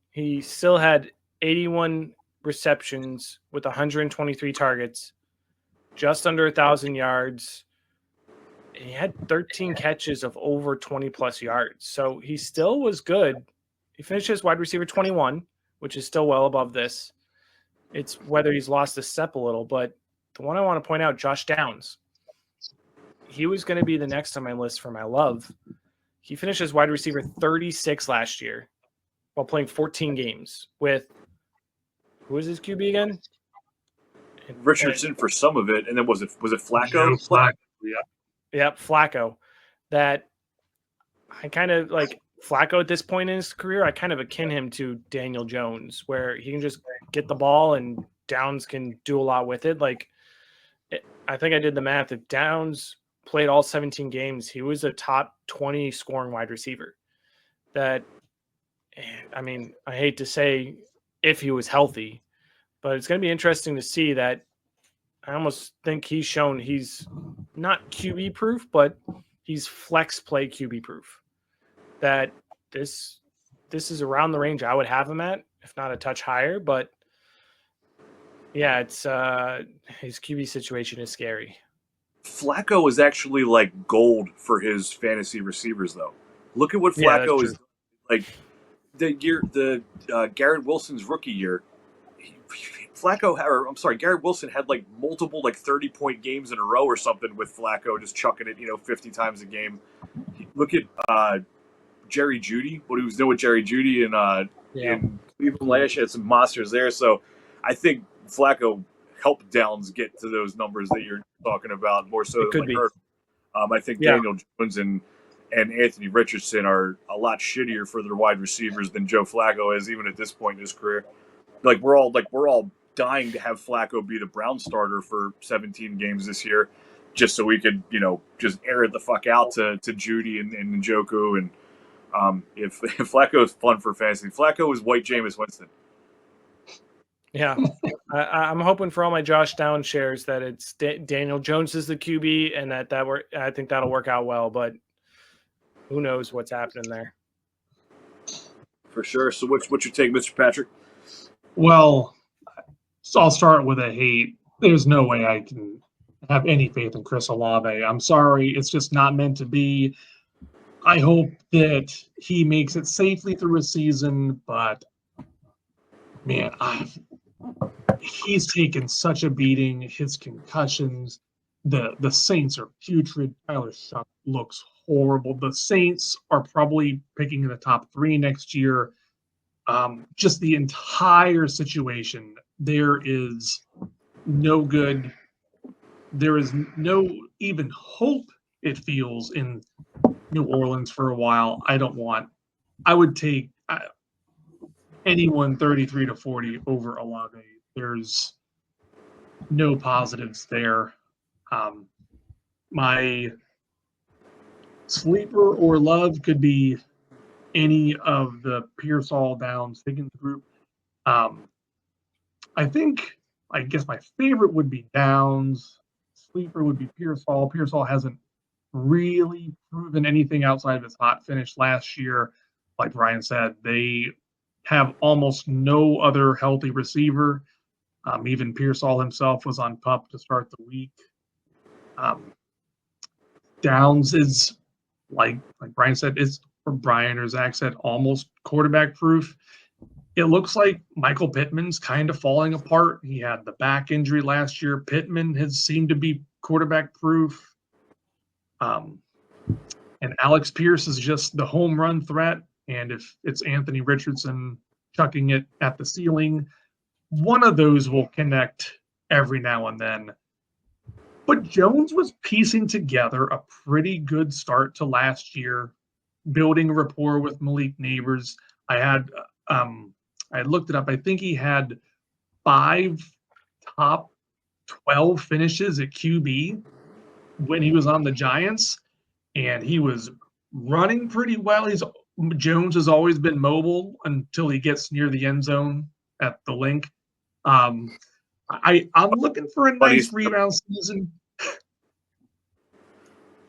he still had 81 receptions with 123 targets, just under 1,000 yards. And he had 13 catches of over 20 plus yards. So he still was good. He finished as wide receiver 21, which is still well above this. It's whether he's lost a step a little, but the one I want to point out, Josh Downs. He was going to be the next on my list for my love. He finished as wide receiver 36 last year while playing 14 games with who was his QB again? Richardson for some of it, and then was it Flacco? Joe Flacco, yeah. Yep, Flacco. That I kind of like Flacco at this point in his career. I kind of akin him to Daniel Jones, where he can just get the ball and Downs can do a lot with it. Like, I think I did the math. If Downs played all 17 games, he was a top 20 scoring wide receiver. That, I mean, I hate to say if he was healthy, but it's going to be interesting to see that. I almost think he's shown he's not QB proof, but he's flex play QB proof. That this is around the range I would have him at, if not a touch higher. But yeah, it's his QB situation is scary. Flacco is actually like gold for his fantasy receivers, though. Look at what Flacco is like. The Garrett Wilson's rookie year, Garrett Wilson had like multiple like 30-point games in a row or something with Flacco just chucking it 50 times a game. Look at Jerry Jeudy, what he was doing with Jerry Jeudy in Cleveland last year, had some monsters there. So I think Flacco helped Downs get to those numbers that you're talking about more so than like Hurt. I think Daniel Jones and Anthony Richardson are a lot shittier for their wide receivers than Joe Flacco is, even at this point in his career. Like we're all dying to have Flacco be the Brown starter for 17 games this year, just so we could just air it the fuck out to Jeudy and Njoku. And if Flacco is fun for fantasy, Flacco is white Jameis Winston. Yeah, I'm hoping for all my Josh Downs shares that it's Daniel Jones is the QB, and I think that'll work out well. But who knows what's happening there? For sure. So what's your take, Mr. Patrick? Well, so I'll start with a hate. There's no way I can have any faith in Chris Olave. I'm sorry. It's just not meant to be. I hope that he makes it safely through a season, but man, he's taken such a beating. His concussions, the Saints are putrid. Tyler Shuck looks horrible. The Saints are probably picking in the top 3 next year. Just the entire situation, there is no good. There is no even hope, it feels, in New Orleans for a while. I would take anyone 33 to 40 over Olave. There's no positives there. My sleeper or love could be any of the Pearsall Downs Higgins group. I guess my favorite would be Downs. Sleeper would be Pearsall. Pearsall hasn't really proven anything outside of his hot finish last year. Like Brian said, they have almost no other healthy receiver. Even Pearsall himself was on PUP to start the week. Downs is, like Brian said, or Brian or Zach said, almost quarterback proof. It looks like Michael Pittman's kind of falling apart. He had the back injury last year. Pittman has seemed to be quarterback proof. And Alex Pierce is just the home run threat. And if it's Anthony Richardson chucking it at the ceiling, one of those will connect every now and then. But Jones was piecing together a pretty good start to last year, building a rapport with Malik Neighbors. I looked it up. I think he had 5 top 12 finishes at QB when he was on the Giants, and he was running pretty well. Jones has always been mobile until he gets near the end zone at the link. I'm looking for a nice rebound season.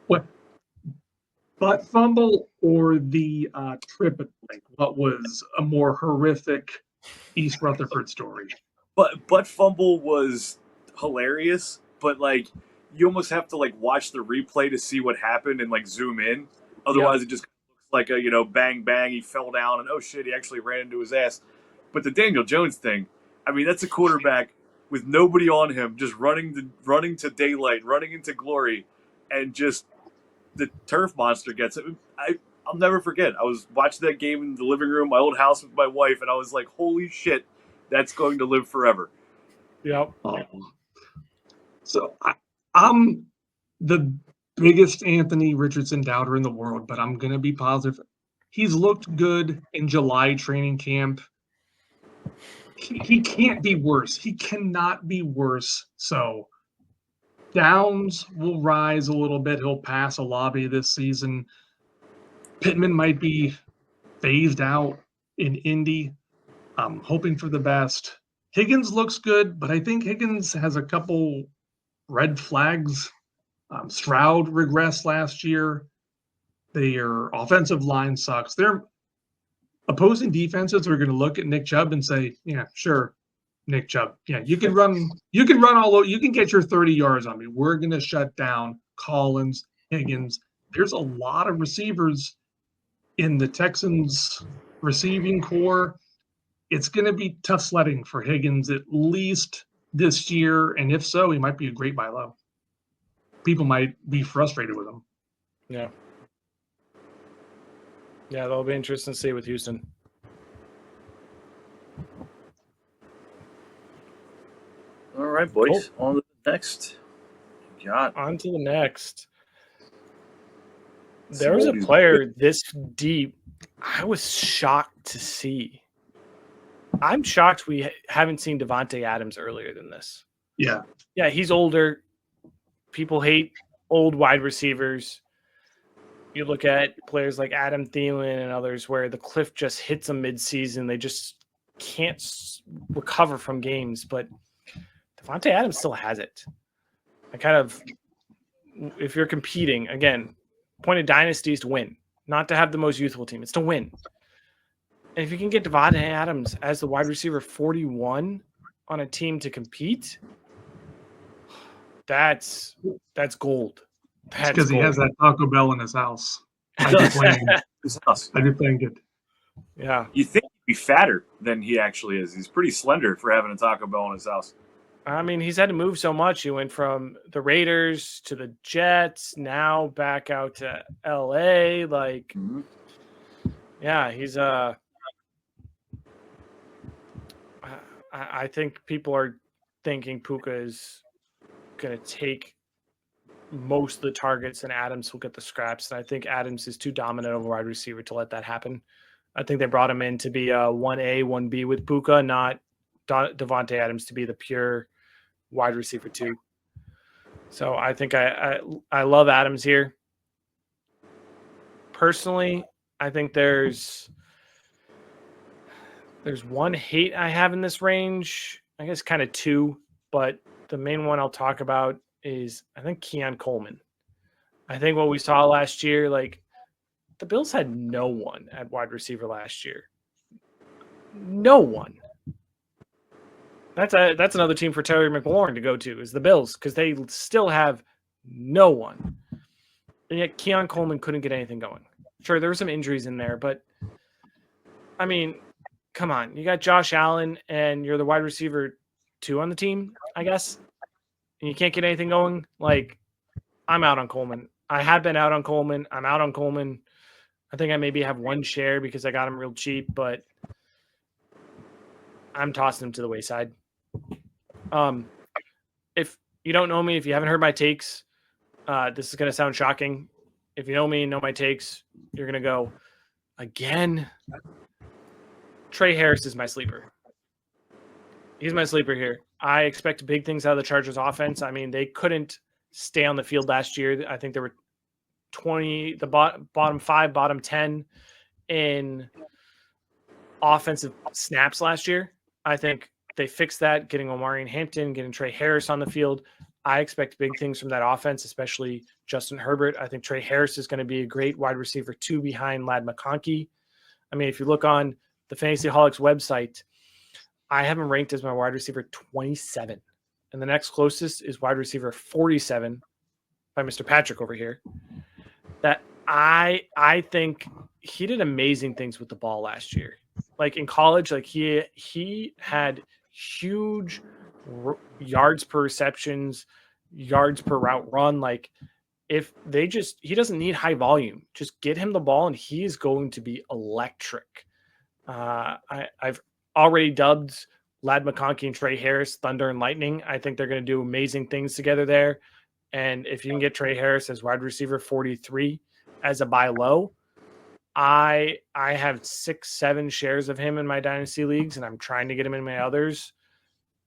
What? Butt fumble or the trip at link? What was a more horrific East Rutherford story? But butt fumble was hilarious, but like you almost have to like watch the replay to see what happened and like zoom in. Otherwise, it just looks like a bang bang. He fell down and oh shit, he actually ran into his ass. But the Daniel Jones thing, I mean, that's a quarterback with nobody on him, just running to daylight, running into glory, and just the turf monster gets it. I'll never forget. I was watching that game in the living room, my old house with my wife, and I was like, holy shit, That's going to live forever. Yep. So I'm the biggest Anthony Richardson doubter in the world, but I'm going to be positive. He's looked good in July training camp. He can't be worse. He cannot be worse. So Downs will rise a little bit. He'll pass a lobby this season. Pittman might be phased out in Indy. I'm hoping for the best. Higgins looks good, but I think Higgins has a couple red flags. Stroud regressed last year. Their offensive line sucks. Their opposing defenses are going to look at Nick Chubb and say, "Yeah, sure, Nick Chubb. Yeah, you can run all over. You can get your 30 yards on me. We're going to shut down Collins, Higgins." There's a lot of receivers in the Texans receiving core. It's going to be tough sledding for Higgins at least this year, and if so, he might be a great buy low. People might be frustrated with him. Yeah. Yeah, that'll be interesting to see with Houston. All right, boys. On to the next. On to the next. There was a player this deep I was shocked to see. I'm shocked we haven't seen Davante Adams earlier than this. Yeah. Yeah, he's older. People hate old wide receivers. You look at players like Adam Thielen and others where the cliff just hits them mid-season. They just can't recover from games. But Davante Adams still has it. If you're competing, again, point of dynasty is to win, not to have the most youthful team. It's to win. And if you can get Davante Adams as the wide receiver 41 on a team to compete, that's gold. That's because he has that Taco Bell in his house. I do think it. Yeah. You think he'd be fatter than he actually is. He's pretty slender for having a Taco Bell in his house. I mean, he's had to move so much. He went from the Raiders to the Jets, now back out to LA. Like, yeah, he's I think people are thinking Puka is going to take most of the targets and Adams will get the scraps. And I think Adams is too dominant of a wide receiver to let that happen. I think they brought him in to be a 1A, 1B with Puka, not Davante Adams to be the pure wide receiver 2. So I think I love Adams here. Personally, I think there's one hate I have in this range. I guess kind of 2, but the main one I'll talk about is I think Keon Coleman. I think what we saw last year, like the Bills had no one at wide receiver last year. No one. That's another team for Terry McLaurin to go to is the Bills because they still have no one. And yet Keon Coleman couldn't get anything going. Sure, there were some injuries in there, but I mean, come on. You got Josh Allen and you're the wide receiver 2 on the team, I guess. And you can't get anything going. Like, I'm out on Coleman. I have been out on Coleman. I'm out on Coleman. I think I maybe have one share because I got him real cheap, but I'm tossing him to the wayside. If you don't know me, if you haven't heard my takes, this is going to sound shocking. If you know me, know my takes, you're going to go, again, Trey Harris is my sleeper. He's my sleeper here. I expect big things out of the Chargers offense. I mean, they couldn't stay on the field last year. I think there were 20, the bottom 5, bottom 10 in offensive snaps last year. I think they fixed that, getting Omarion Hampton, getting Trey Harris on the field. I expect big things from that offense, especially Justin Herbert. I think Trey Harris is going to be a great wide receiver 2 behind Ladd McConkey. I mean, if you look on the Fantasyholics website, I have him ranked as my wide receiver 27. And the next closest is wide receiver 47 by Mr. Patrick over here. That I think he did amazing things with the ball last year. Like in college, like he had huge yards per receptions, yards per route run. Like if they he doesn't need high volume. Just get him the ball and he is going to be electric. I've already dubbed Lad McConkey and Trey Harris, Thunder and Lightning. I think they're going to do amazing things together there. And if you can get Trey Harris as wide receiver 43 as a buy low, I have 6-7 shares of him in my dynasty leagues, and I'm trying to get him in my others.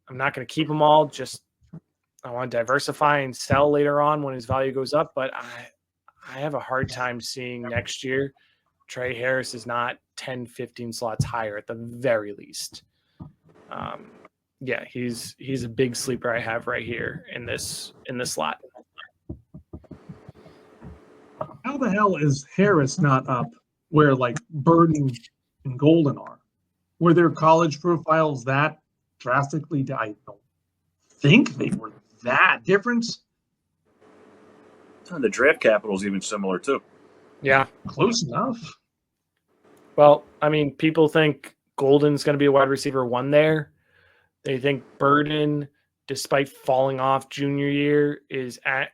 I'm not going to keep them all. Just I want to diversify and sell later on when his value goes up. But I have a hard time seeing next year Trey Harris is not 10, 15 slots higher at the very least. Yeah, he's a big sleeper I have right here in this slot. How the hell is Harris not up where like Burden and Golden are? Were their college profiles that drastically? I don't think they were that different. And the draft capital is even similar too. Yeah, Close enough. Well, I mean, people think Golden's going to be a wide receiver 1 there. They think Burden, despite falling off junior year, is at,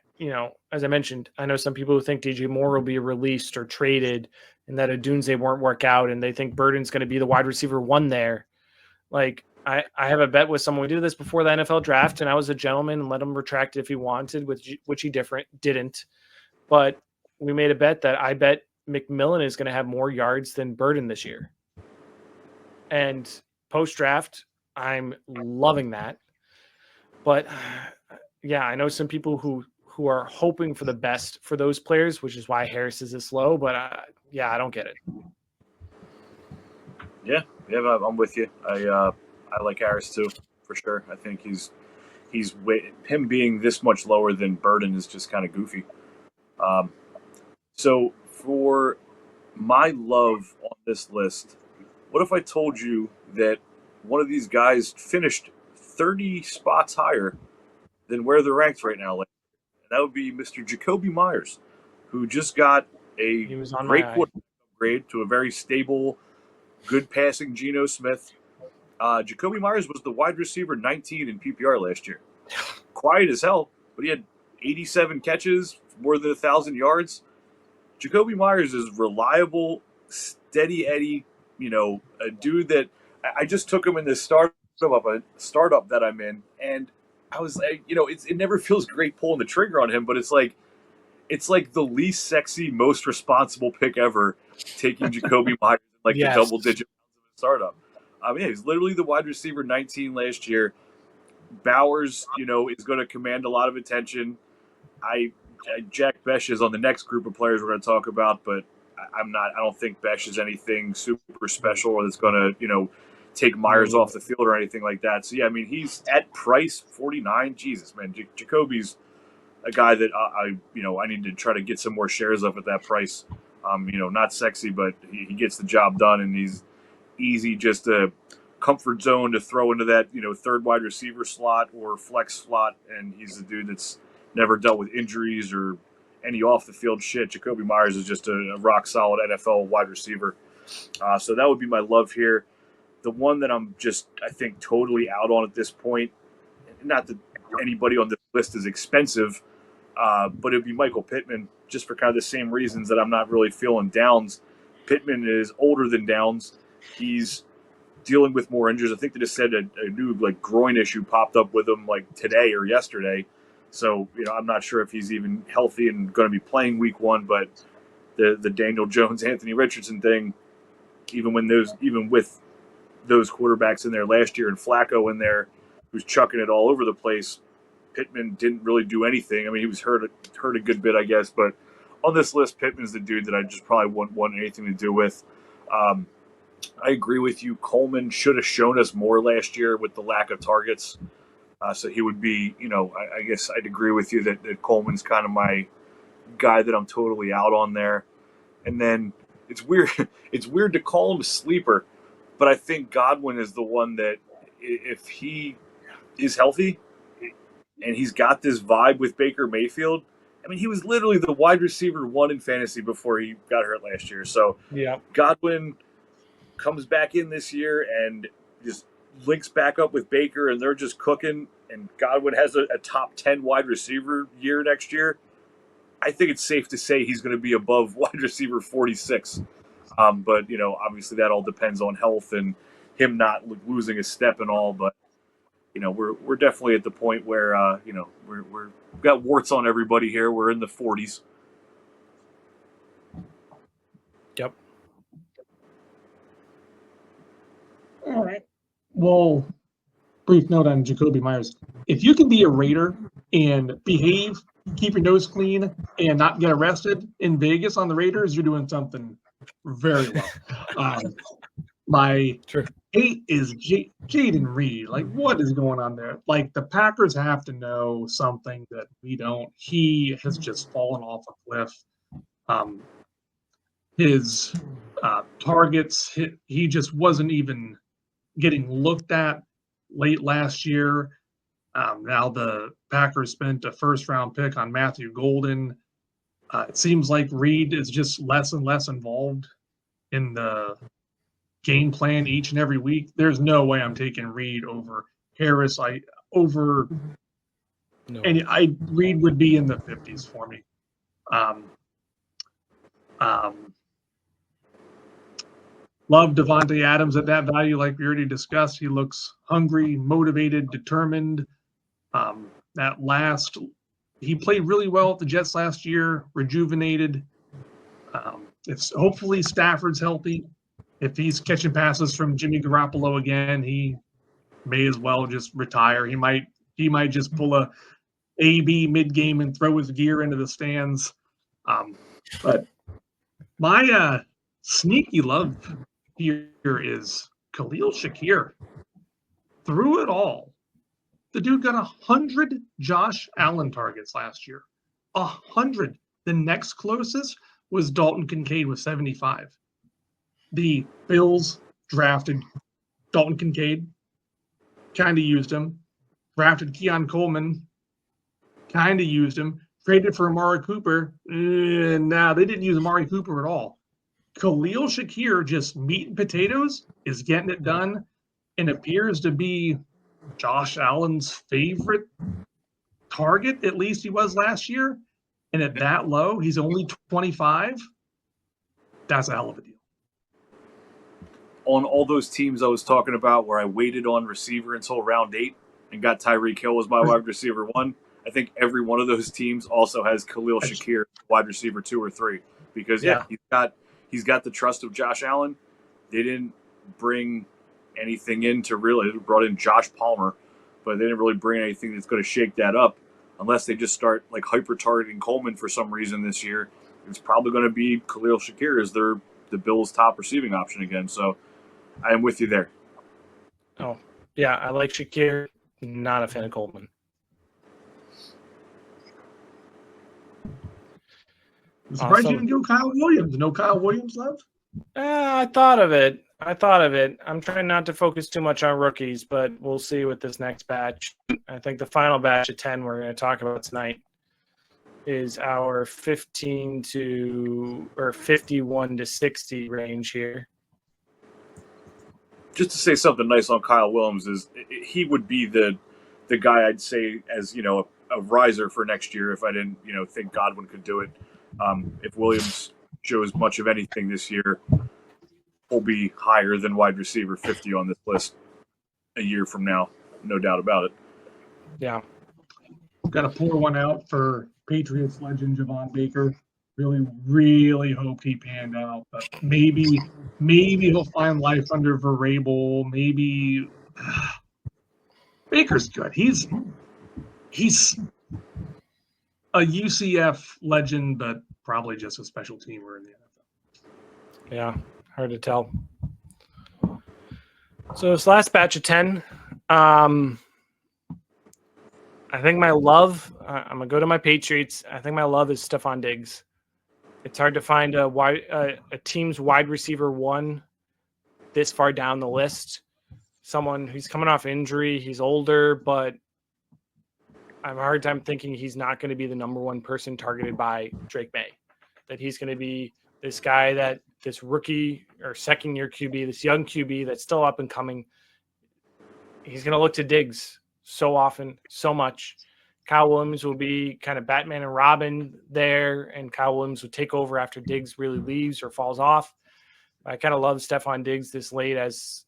as I mentioned, I know some people who think DJ Moore will be released or traded and that Odunze won't work out, and they think Burden's going to be the wide receiver 1 there. Like, I have a bet with someone. We did this before the NFL draft, and I was a gentleman and let him retract it if he wanted, which he didn't. But we made a bet that I bet McMillan is going to have more yards than Burden this year. And post-draft, I'm loving that. But, yeah, I know some people who are hoping for the best for those players, which is why Harris is this low. But, I don't get it. Yeah, I'm with you. I like Harris too, for sure. I think him being this much lower than Burden is just kind of goofy. So for my love on this list, what if I told you that one of these guys finished 30 spots higher than where they're ranked right now? That would be Mr. Jacoby Myers, who just got a great quarterback upgrade to a very stable, good passing Geno Smith. Jacoby Myers was the wide receiver 19 in PPR last year. Quiet as hell, but he had 87 catches, more than 1,000 yards. Jacoby Myers is reliable, steady Eddie, a dude that I just took him in this startup that I'm in, and I was like, it never feels great pulling the trigger on him, but it's like the least sexy, most responsible pick ever, taking Jacoby Myers in the double digit startup. He's literally the wide receiver 19 last year. Bowers, is going to command a lot of attention. Jack Besh is on the next group of players we're going to talk about, but I don't think Besh is anything super special or that's going to, take Myers off the field or anything like that. So, yeah, he's at price 49. Jesus, man. Jacoby's a guy that I need to try to get some more shares of at that price. Not sexy, but he gets the job done, and he's easy, just a comfort zone to throw into that, third wide receiver slot or flex slot. And he's the dude that's never dealt with injuries or any off the field shit. Jacoby Myers is just a rock solid NFL wide receiver. So that would be my love here. The one that I'm just, I think, totally out on at this point, not that anybody on this list is expensive, but it'd be Michael Pittman, just for kind of the same reasons that I'm not really feeling Downs. Pittman is older than Downs. He's dealing with more injuries. I think they just said a new groin issue popped up with him today or yesterday. So, I'm not sure if he's even healthy and going to be playing week 1, but the Daniel Jones, Anthony Richardson thing, even with those quarterbacks in there last year and Flacco in there, who's chucking it all over the place, Pittman didn't really do anything. He was hurt a good bit, I guess, but on this list, Pittman's the dude that I just probably wouldn't want anything to do with. I agree with you. Coleman should have shown us more last year with the lack of targets. So he would be, I guess I'd agree with you that Coleman's kind of my guy that I'm totally out on there. And then it's weird to call him a sleeper, but I think Godwin is the one that, if he is healthy and he's got this vibe with Baker Mayfield, he was literally the wide receiver 1 in fantasy before he got hurt last year. So yeah, Godwin comes back in this year and just links back up with Baker, and they're just cooking, and Godwin has a top 10 wide receiver year next year. I think it's safe to say he's going to be above wide receiver 46. But, obviously that all depends on health and him not losing a step and all. But we're definitely at the point where we've got warts on everybody here. We're in the 40s. Yep. All right. Well, brief note on Jacoby Myers. If you can be a Raider and behave, keep your nose clean, and not get arrested in Vegas on the Raiders, you're doing something very well. My True. hate is Jaden Reed. Like, what is going on there? Like, the Packers have to know something that we don't. He has just fallen off a cliff. His targets, he just wasn't even getting looked at late last year. Now the Packers spent a first-round pick on Matthew Golden. It seems like Reed is just less and less involved in the game plan each and every week. There's no way I'm taking Reed over Harris. Reed would be in the 50s for me. Love Devontae Adams at that value, like we already discussed. He looks hungry, motivated, determined. He played really well at the Jets last year, rejuvenated. If hopefully Stafford's healthy. If he's catching passes from Jimmy Garoppolo again, he may as well just retire. He might just pull a AB mid-game and throw his gear into the stands. But my sneaky love here is Khalil Shakir. Through it all, the dude got 100 Josh Allen targets last year. 100. The next closest was Dalton Kincaid with 75. The Bills drafted Dalton Kincaid, kind of used him. Drafted Keon Coleman, kind of used him. Traded for Amari Cooper. Nah, they didn't use Amari Cooper at all. Khalil Shakir, just meat and potatoes, is getting it done and appears to be Josh Allen's favorite target, at least he was last year. And at that low, he's only 25. That's a hell of a deal. On all those teams I was talking about where I waited on receiver until round 8 and got Tyreek Hill as my wide receiver 1, I think every one of those teams also has Khalil Shakir wide receiver 2 or 3 because he's got the trust of Josh Allen. They didn't bring anything in to really. They brought in Josh Palmer, but they didn't really bring anything that's going to shake that up unless they just start like hyper targeting Coleman for some reason this year. It's probably going to be Khalil Shakir as the Bills' top receiving option again. So I am with you there. Oh, yeah, I like Shakir. Not a fan of Coleman. I'm surprised you didn't go Kyle Williams. No Kyle Williams left? I thought of it. I'm trying not to focus too much on rookies, but we'll see with this next batch. I think the final batch of 10 we're going to talk about tonight is our 51 to 60 range here. Just to say something nice on Kyle Williams is he would be the guy I'd say as a riser for next year if I didn't think Godwin could do it. If Williams shows much of anything this year, he'll be higher than wide receiver 50 on this list a year from now, no doubt about it. Yeah, got to pour one out for Patriots legend Javon Baker. Really, really hoped he panned out, but maybe he'll find life under Vrabel. Maybe Baker's good. He's a UCF legend, but probably just a special teamer in the NFL. Yeah, hard to tell. So this last batch of 10, I think my love, I'm going to go to my Patriots. I think my love is Stephon Diggs. It's hard to find a team's wide receiver 1 this far down the list. Someone who's coming off injury, he's older, but I have a hard time thinking he's not going to be the number 1 person targeted by Drake May. That he's going to be this guy this rookie or second-year QB, this young QB that's still up and coming. He's going to look to Diggs so often, so much. Kyle Williams will be kind of Batman and Robin there, and Kyle Williams would take over after Diggs really leaves or falls off. I kind of love Stephon Diggs this late as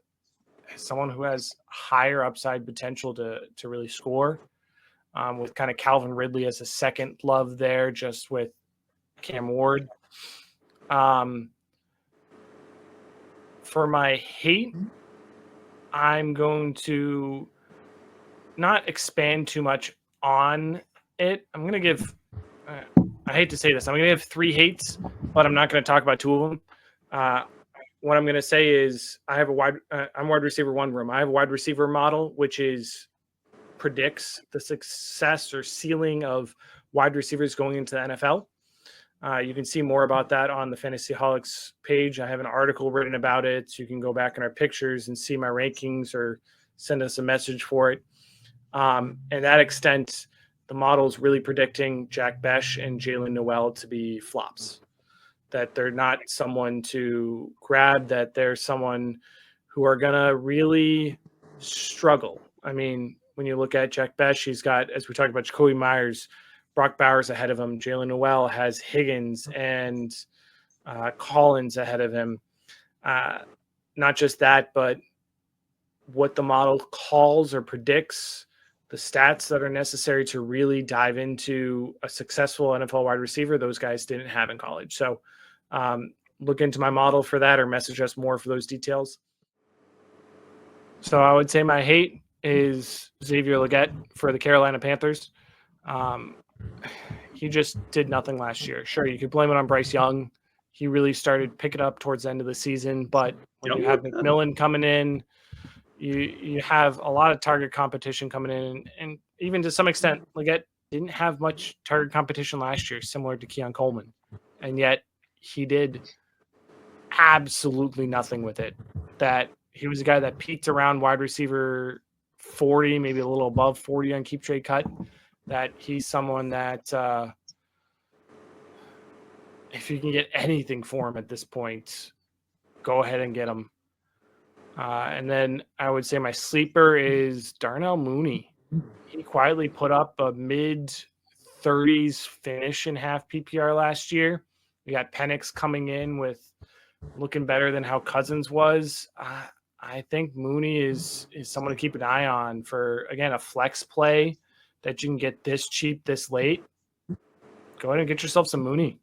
someone who has higher upside potential to really score, with kind of Calvin Ridley as a second love there, just with Cam Ward. For my hate, I'm going to not expand too much on it. I'm going to give, I hate to say this, I'm going to give 3 hates, but I'm not going to talk about 2 of them. What I'm going to say is I'm wide receiver 1 room. I have a wide receiver model, which predicts the success or ceiling of wide receivers going into the NFL. You can see more about that on the Fantasyholics page. I have an article written about it. So you can go back in our pictures and see my rankings or send us a message for it. And that extent, the model is really predicting Jack Besh and Jalen Noel to be flops, that they're not someone to grab, that they're someone who are going to really struggle. I mean, when you look at Jack Besh, he's got, as we talked about, Jacoby Myers, Brock Bowers ahead of him. Jalen Noel has Higgins and Collins ahead of him. Not just that, but what the model calls or predicts, the stats that are necessary to really dive into a successful NFL wide receiver, those guys didn't have in college. So look into my model for that or message us more for those details. So I would say my hate is Xavier Legette for the Carolina Panthers. He just did nothing last year. Sure, you could blame it on Bryce Young. He really started picking up towards the end of the season, but when you have McMillan coming in, you have a lot of target competition coming in, and even to some extent, Legette didn't have much target competition last year, similar to Keon Coleman, and yet he did absolutely nothing with it. That he was a guy that peaked around wide receiver 40, maybe a little above 40 on Keep Trade Cut. That he's someone that if you can get anything for him at this point, go ahead and get him. And then I would say my sleeper is Darnell Mooney. He quietly put up a mid-30s finish in half PPR last year. We got Penix coming in with looking better than how Cousins was. I think Mooney is someone to keep an eye on for, again, a flex play that you can get this cheap this late. Go ahead and get yourself some Mooney.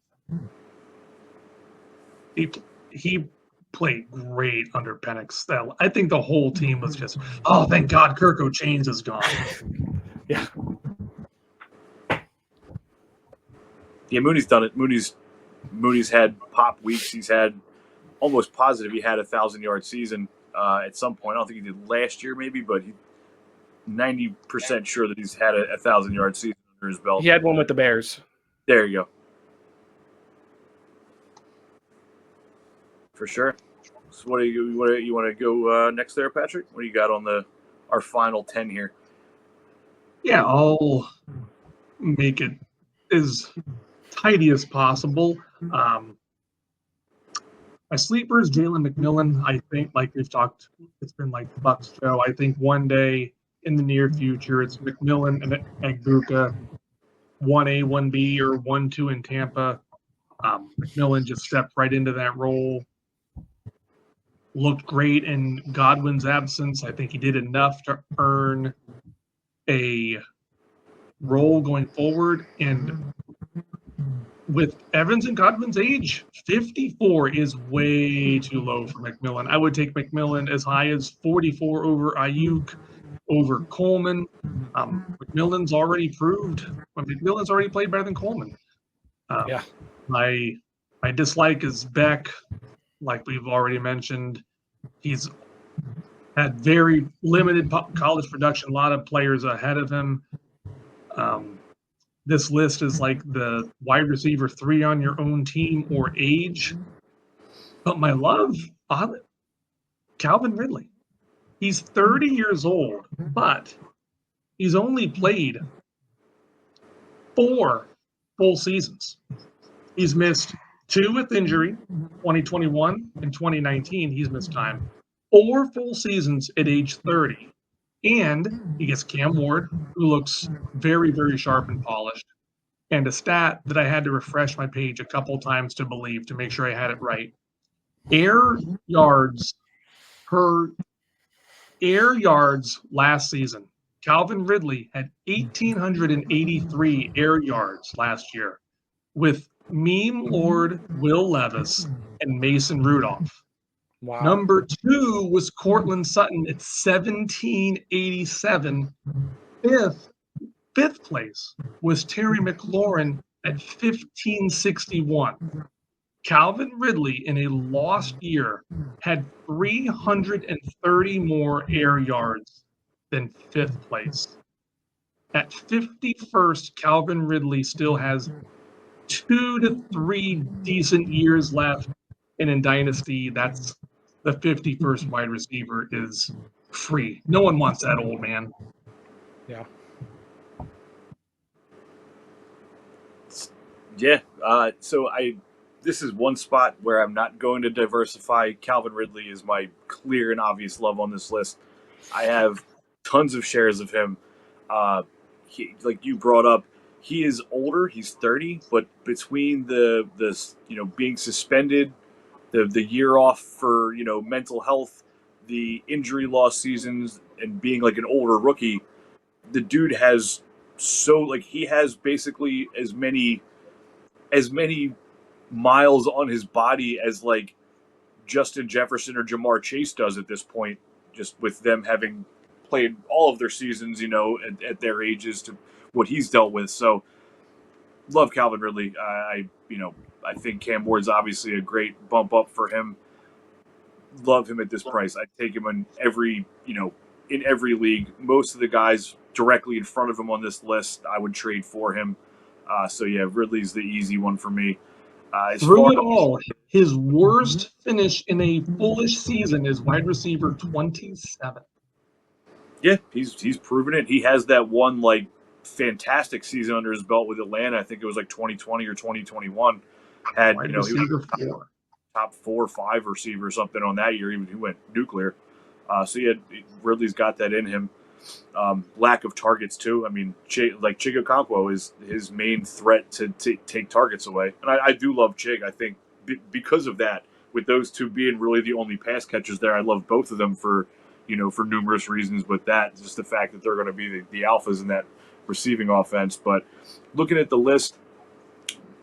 He played great under Penix. I think the whole team was just, oh, thank God Kirko Chains is gone. Yeah. Yeah, Mooney's done it. Mooney's had pop weeks. He's had almost positive he had a 1,000-yard season at some point. I don't think he did last year maybe, but he's 90% sure that he's had a 1,000-yard season under his belt. He had one with the Bears. There you go. For sure. So what do you want to go next there, Patrick? What do you got on our final 10 here? Yeah, I'll make it as tidy as possible. My sleeper is Jalen McMillan. I think, like we've talked, it's been like the Bucs show. I think one day in the near future, it's McMillan and Agbuka, 1A, 1B, or 1-2 in Tampa. McMillan just stepped right into that role. Looked great in Godwin's absence. I think he did enough to earn a role going forward. And with Evans and Godwin's age, 54 is way too low for McMillan. I would take McMillan as high as 44 over Ayuk, over Coleman. McMillan's already proved. McMillan's already played better than Coleman. Yeah. My dislike is Beck. Like we've already mentioned, he's had very limited college production. A lot of players ahead of him. This list is like the wide receiver 3 on your own team or age. But my love, Calvin Ridley. He's 30 years old, but he's only played 4 full seasons. He's missed 2 with injury, 2021 and 2019. He's missed time. 4 full seasons at age 30. And he gets Cam Ward, who looks very, very sharp and polished. And a stat that I had to refresh my page a couple times to believe, to make sure I had it right. Air yards per air yards last season, Calvin Ridley had 1,883 air yards last year with meme lord Will Levis and Mason Rudolph. Wow. Number 2 was Cortland Sutton at 1,787. Fifth place was Terry McLaurin at 1,561. Calvin Ridley, in a lost year, had 330 more air yards than fifth place. At 51st, Calvin Ridley still has 2 to 3 decent years left. And in Dynasty, that's the 51st wide receiver is free. No one wants that old man. Yeah. Yeah. This is one spot where I'm not going to diversify. Calvin Ridley is my clear and obvious love on this list. I have tons of shares of him. Like you brought up, he is older. He's 30, but between the being suspended, the year off for mental health, the injury loss seasons, and being like an older rookie, the dude has he has basically as many miles on his body as like Justin Jefferson or Jamar Chase does at this point, just with them having played all of their seasons, at their ages to what he's dealt with. So love Calvin Ridley. I think Cam Ward's obviously a great bump up for him. Love him at this price. I take him in every league. Most of the guys directly in front of him on this list, I would trade for him. So yeah, Ridley's the easy one for me. Through it all, his worst finish in a fullish season is wide receiver 27. Yeah, he's proven it. He has that one fantastic season under his belt with Atlanta. I think it was 2020 or 2021. Had wide he was receiver 4. top 4 or 5 receiver or something on that year. Even he went nuclear. So Ridley's got that in him. Lack of targets too. I mean, Chigakonkwo is his main threat to take targets away, and I do love Chig. I think because of that, with those two being really the only pass catchers there, I love both of them for numerous reasons. But that just the fact that they're going to be the alphas in that receiving offense. But looking at the list,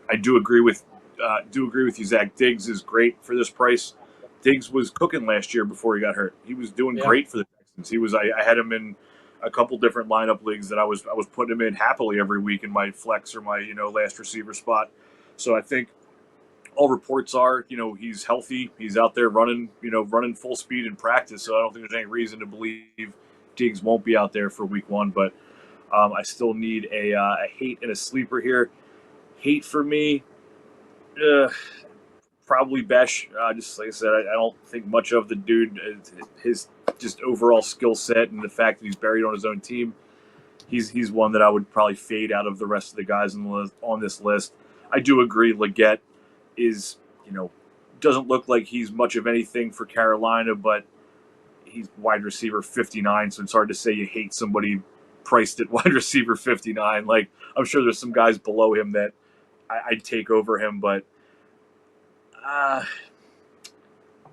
I do agree with you, Zach. Diggs is great for this price. Diggs was cooking last year before he got hurt. He was doing great for the Texans. He was. I had him in a couple different lineup leagues that I was putting him in happily every week in my flex or my last receiver spot. So I think all reports are he's healthy. He's out there running full speed in practice. So I don't think there's any reason to believe Diggs won't be out there for week 1. But I still need a hate and a sleeper here. Hate for me. Probably Besh. Just like I said, I don't think much of the dude. His just overall skill set and the fact that he's buried on his own team, he's one that I would probably fade out of the rest of the guys on this list. I do agree. Leggett is doesn't look like he's much of anything for Carolina, but he's wide receiver 59, so it's hard to say you hate somebody priced at wide receiver 59. Like I'm sure there's some guys below him that I'd take over him, but.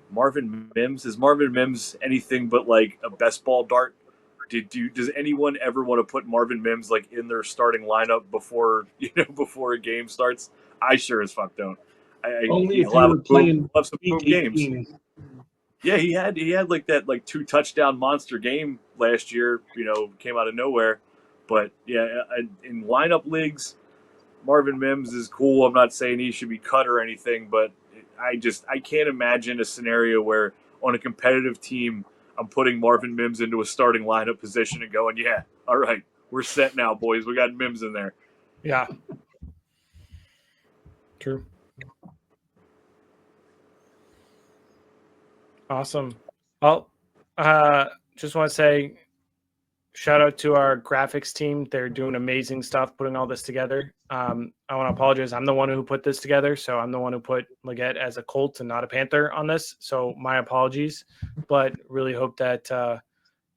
Marvin Mims. Is Marvin Mims anything but like a best ball dart? Does anyone ever want to put Marvin Mims in their starting lineup before a game starts? I sure as fuck don't. Only if you were playing some boom games. Yeah, he had that 2 touchdown monster game last year. Came out of nowhere. But yeah, in lineup leagues, Marvin Mims is cool. I'm not saying he should be cut or anything, but I can't imagine a scenario where on a competitive team I'm putting Marvin Mims into a starting lineup position and going, yeah, all right, we're set now, boys. We got Mims in there. Yeah. True. Awesome. Well, just want to say shout out to our graphics team. They're doing amazing stuff putting all this together. I want to apologize. I'm the one who put this together, so I'm the one who put Leggett as a Colt and not a Panther on this. So my apologies, but really hope that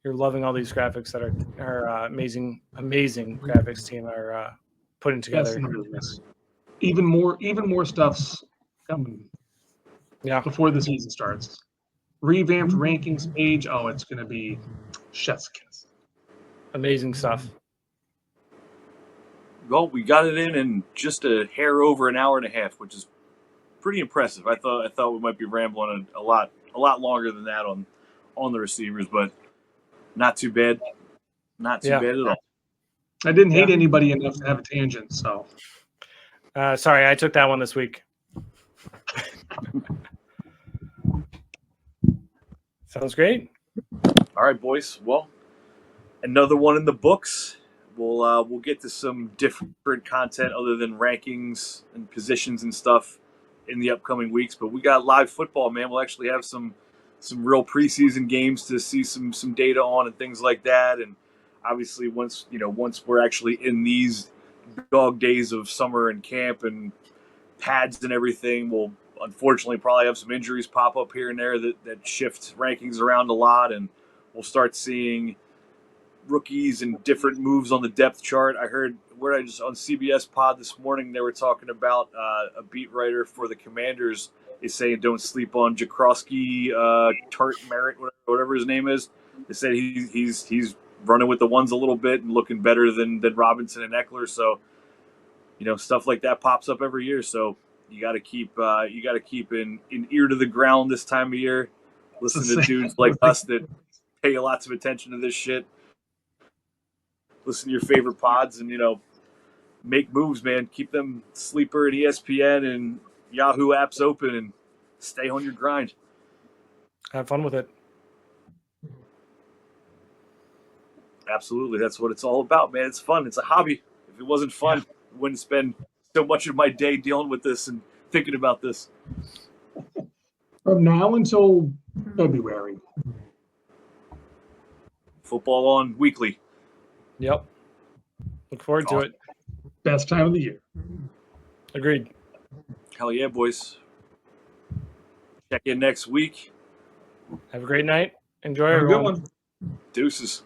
you're loving all these graphics that our amazing graphics team are putting together. Yes. Even more stuff's coming. Yeah, before the season starts. revamped rankings page. Oh, it's going to be chef's kiss. Amazing stuff. Well, we got it in just a hair over an hour and a half, which is pretty impressive. I thought we might be rambling a lot longer than that on the receivers, but not too bad. Not too bad at all. I didn't hate anybody enough to have a tangent, so. Sorry, I took that one this week. Sounds great. All right, boys. Well, another one in the books. We'll get to some different content other than rankings and positions and stuff in the upcoming weeks. But we got live football, man. We'll actually have some real preseason games to see some data on and things like that. And obviously, once we're actually in these dog days of summer and camp and pads and everything, we'll unfortunately probably have some injuries pop up here and there that shift rankings around a lot, and we'll start seeing rookies and different moves on the depth chart. I heard on CBS Pod this morning, they were talking about a beat writer for the Commanders is saying don't sleep on Jakrowski, Tart Merritt, whatever his name is. They said he's running with the ones a little bit and looking better than Robinson and Eckler. So, stuff like that pops up every year. So you got to keep an ear to the ground this time of year. Listen to dudes like us that pay lots of attention to this shit. Listen to your favorite pods and, make moves, man. Keep them Sleeper and ESPN and Yahoo apps open and stay on your grind. Have fun with it. Absolutely. That's what it's all about, man. It's fun. It's a hobby. If it wasn't fun, I wouldn't spend so much of my day dealing with this and thinking about this. From now until February. Football on weekly. Yep. Look forward to it. Best time of the year. Agreed. Hell yeah, boys. Check in next week. Have a great night. Enjoy, Have a everyone. good one. Deuces.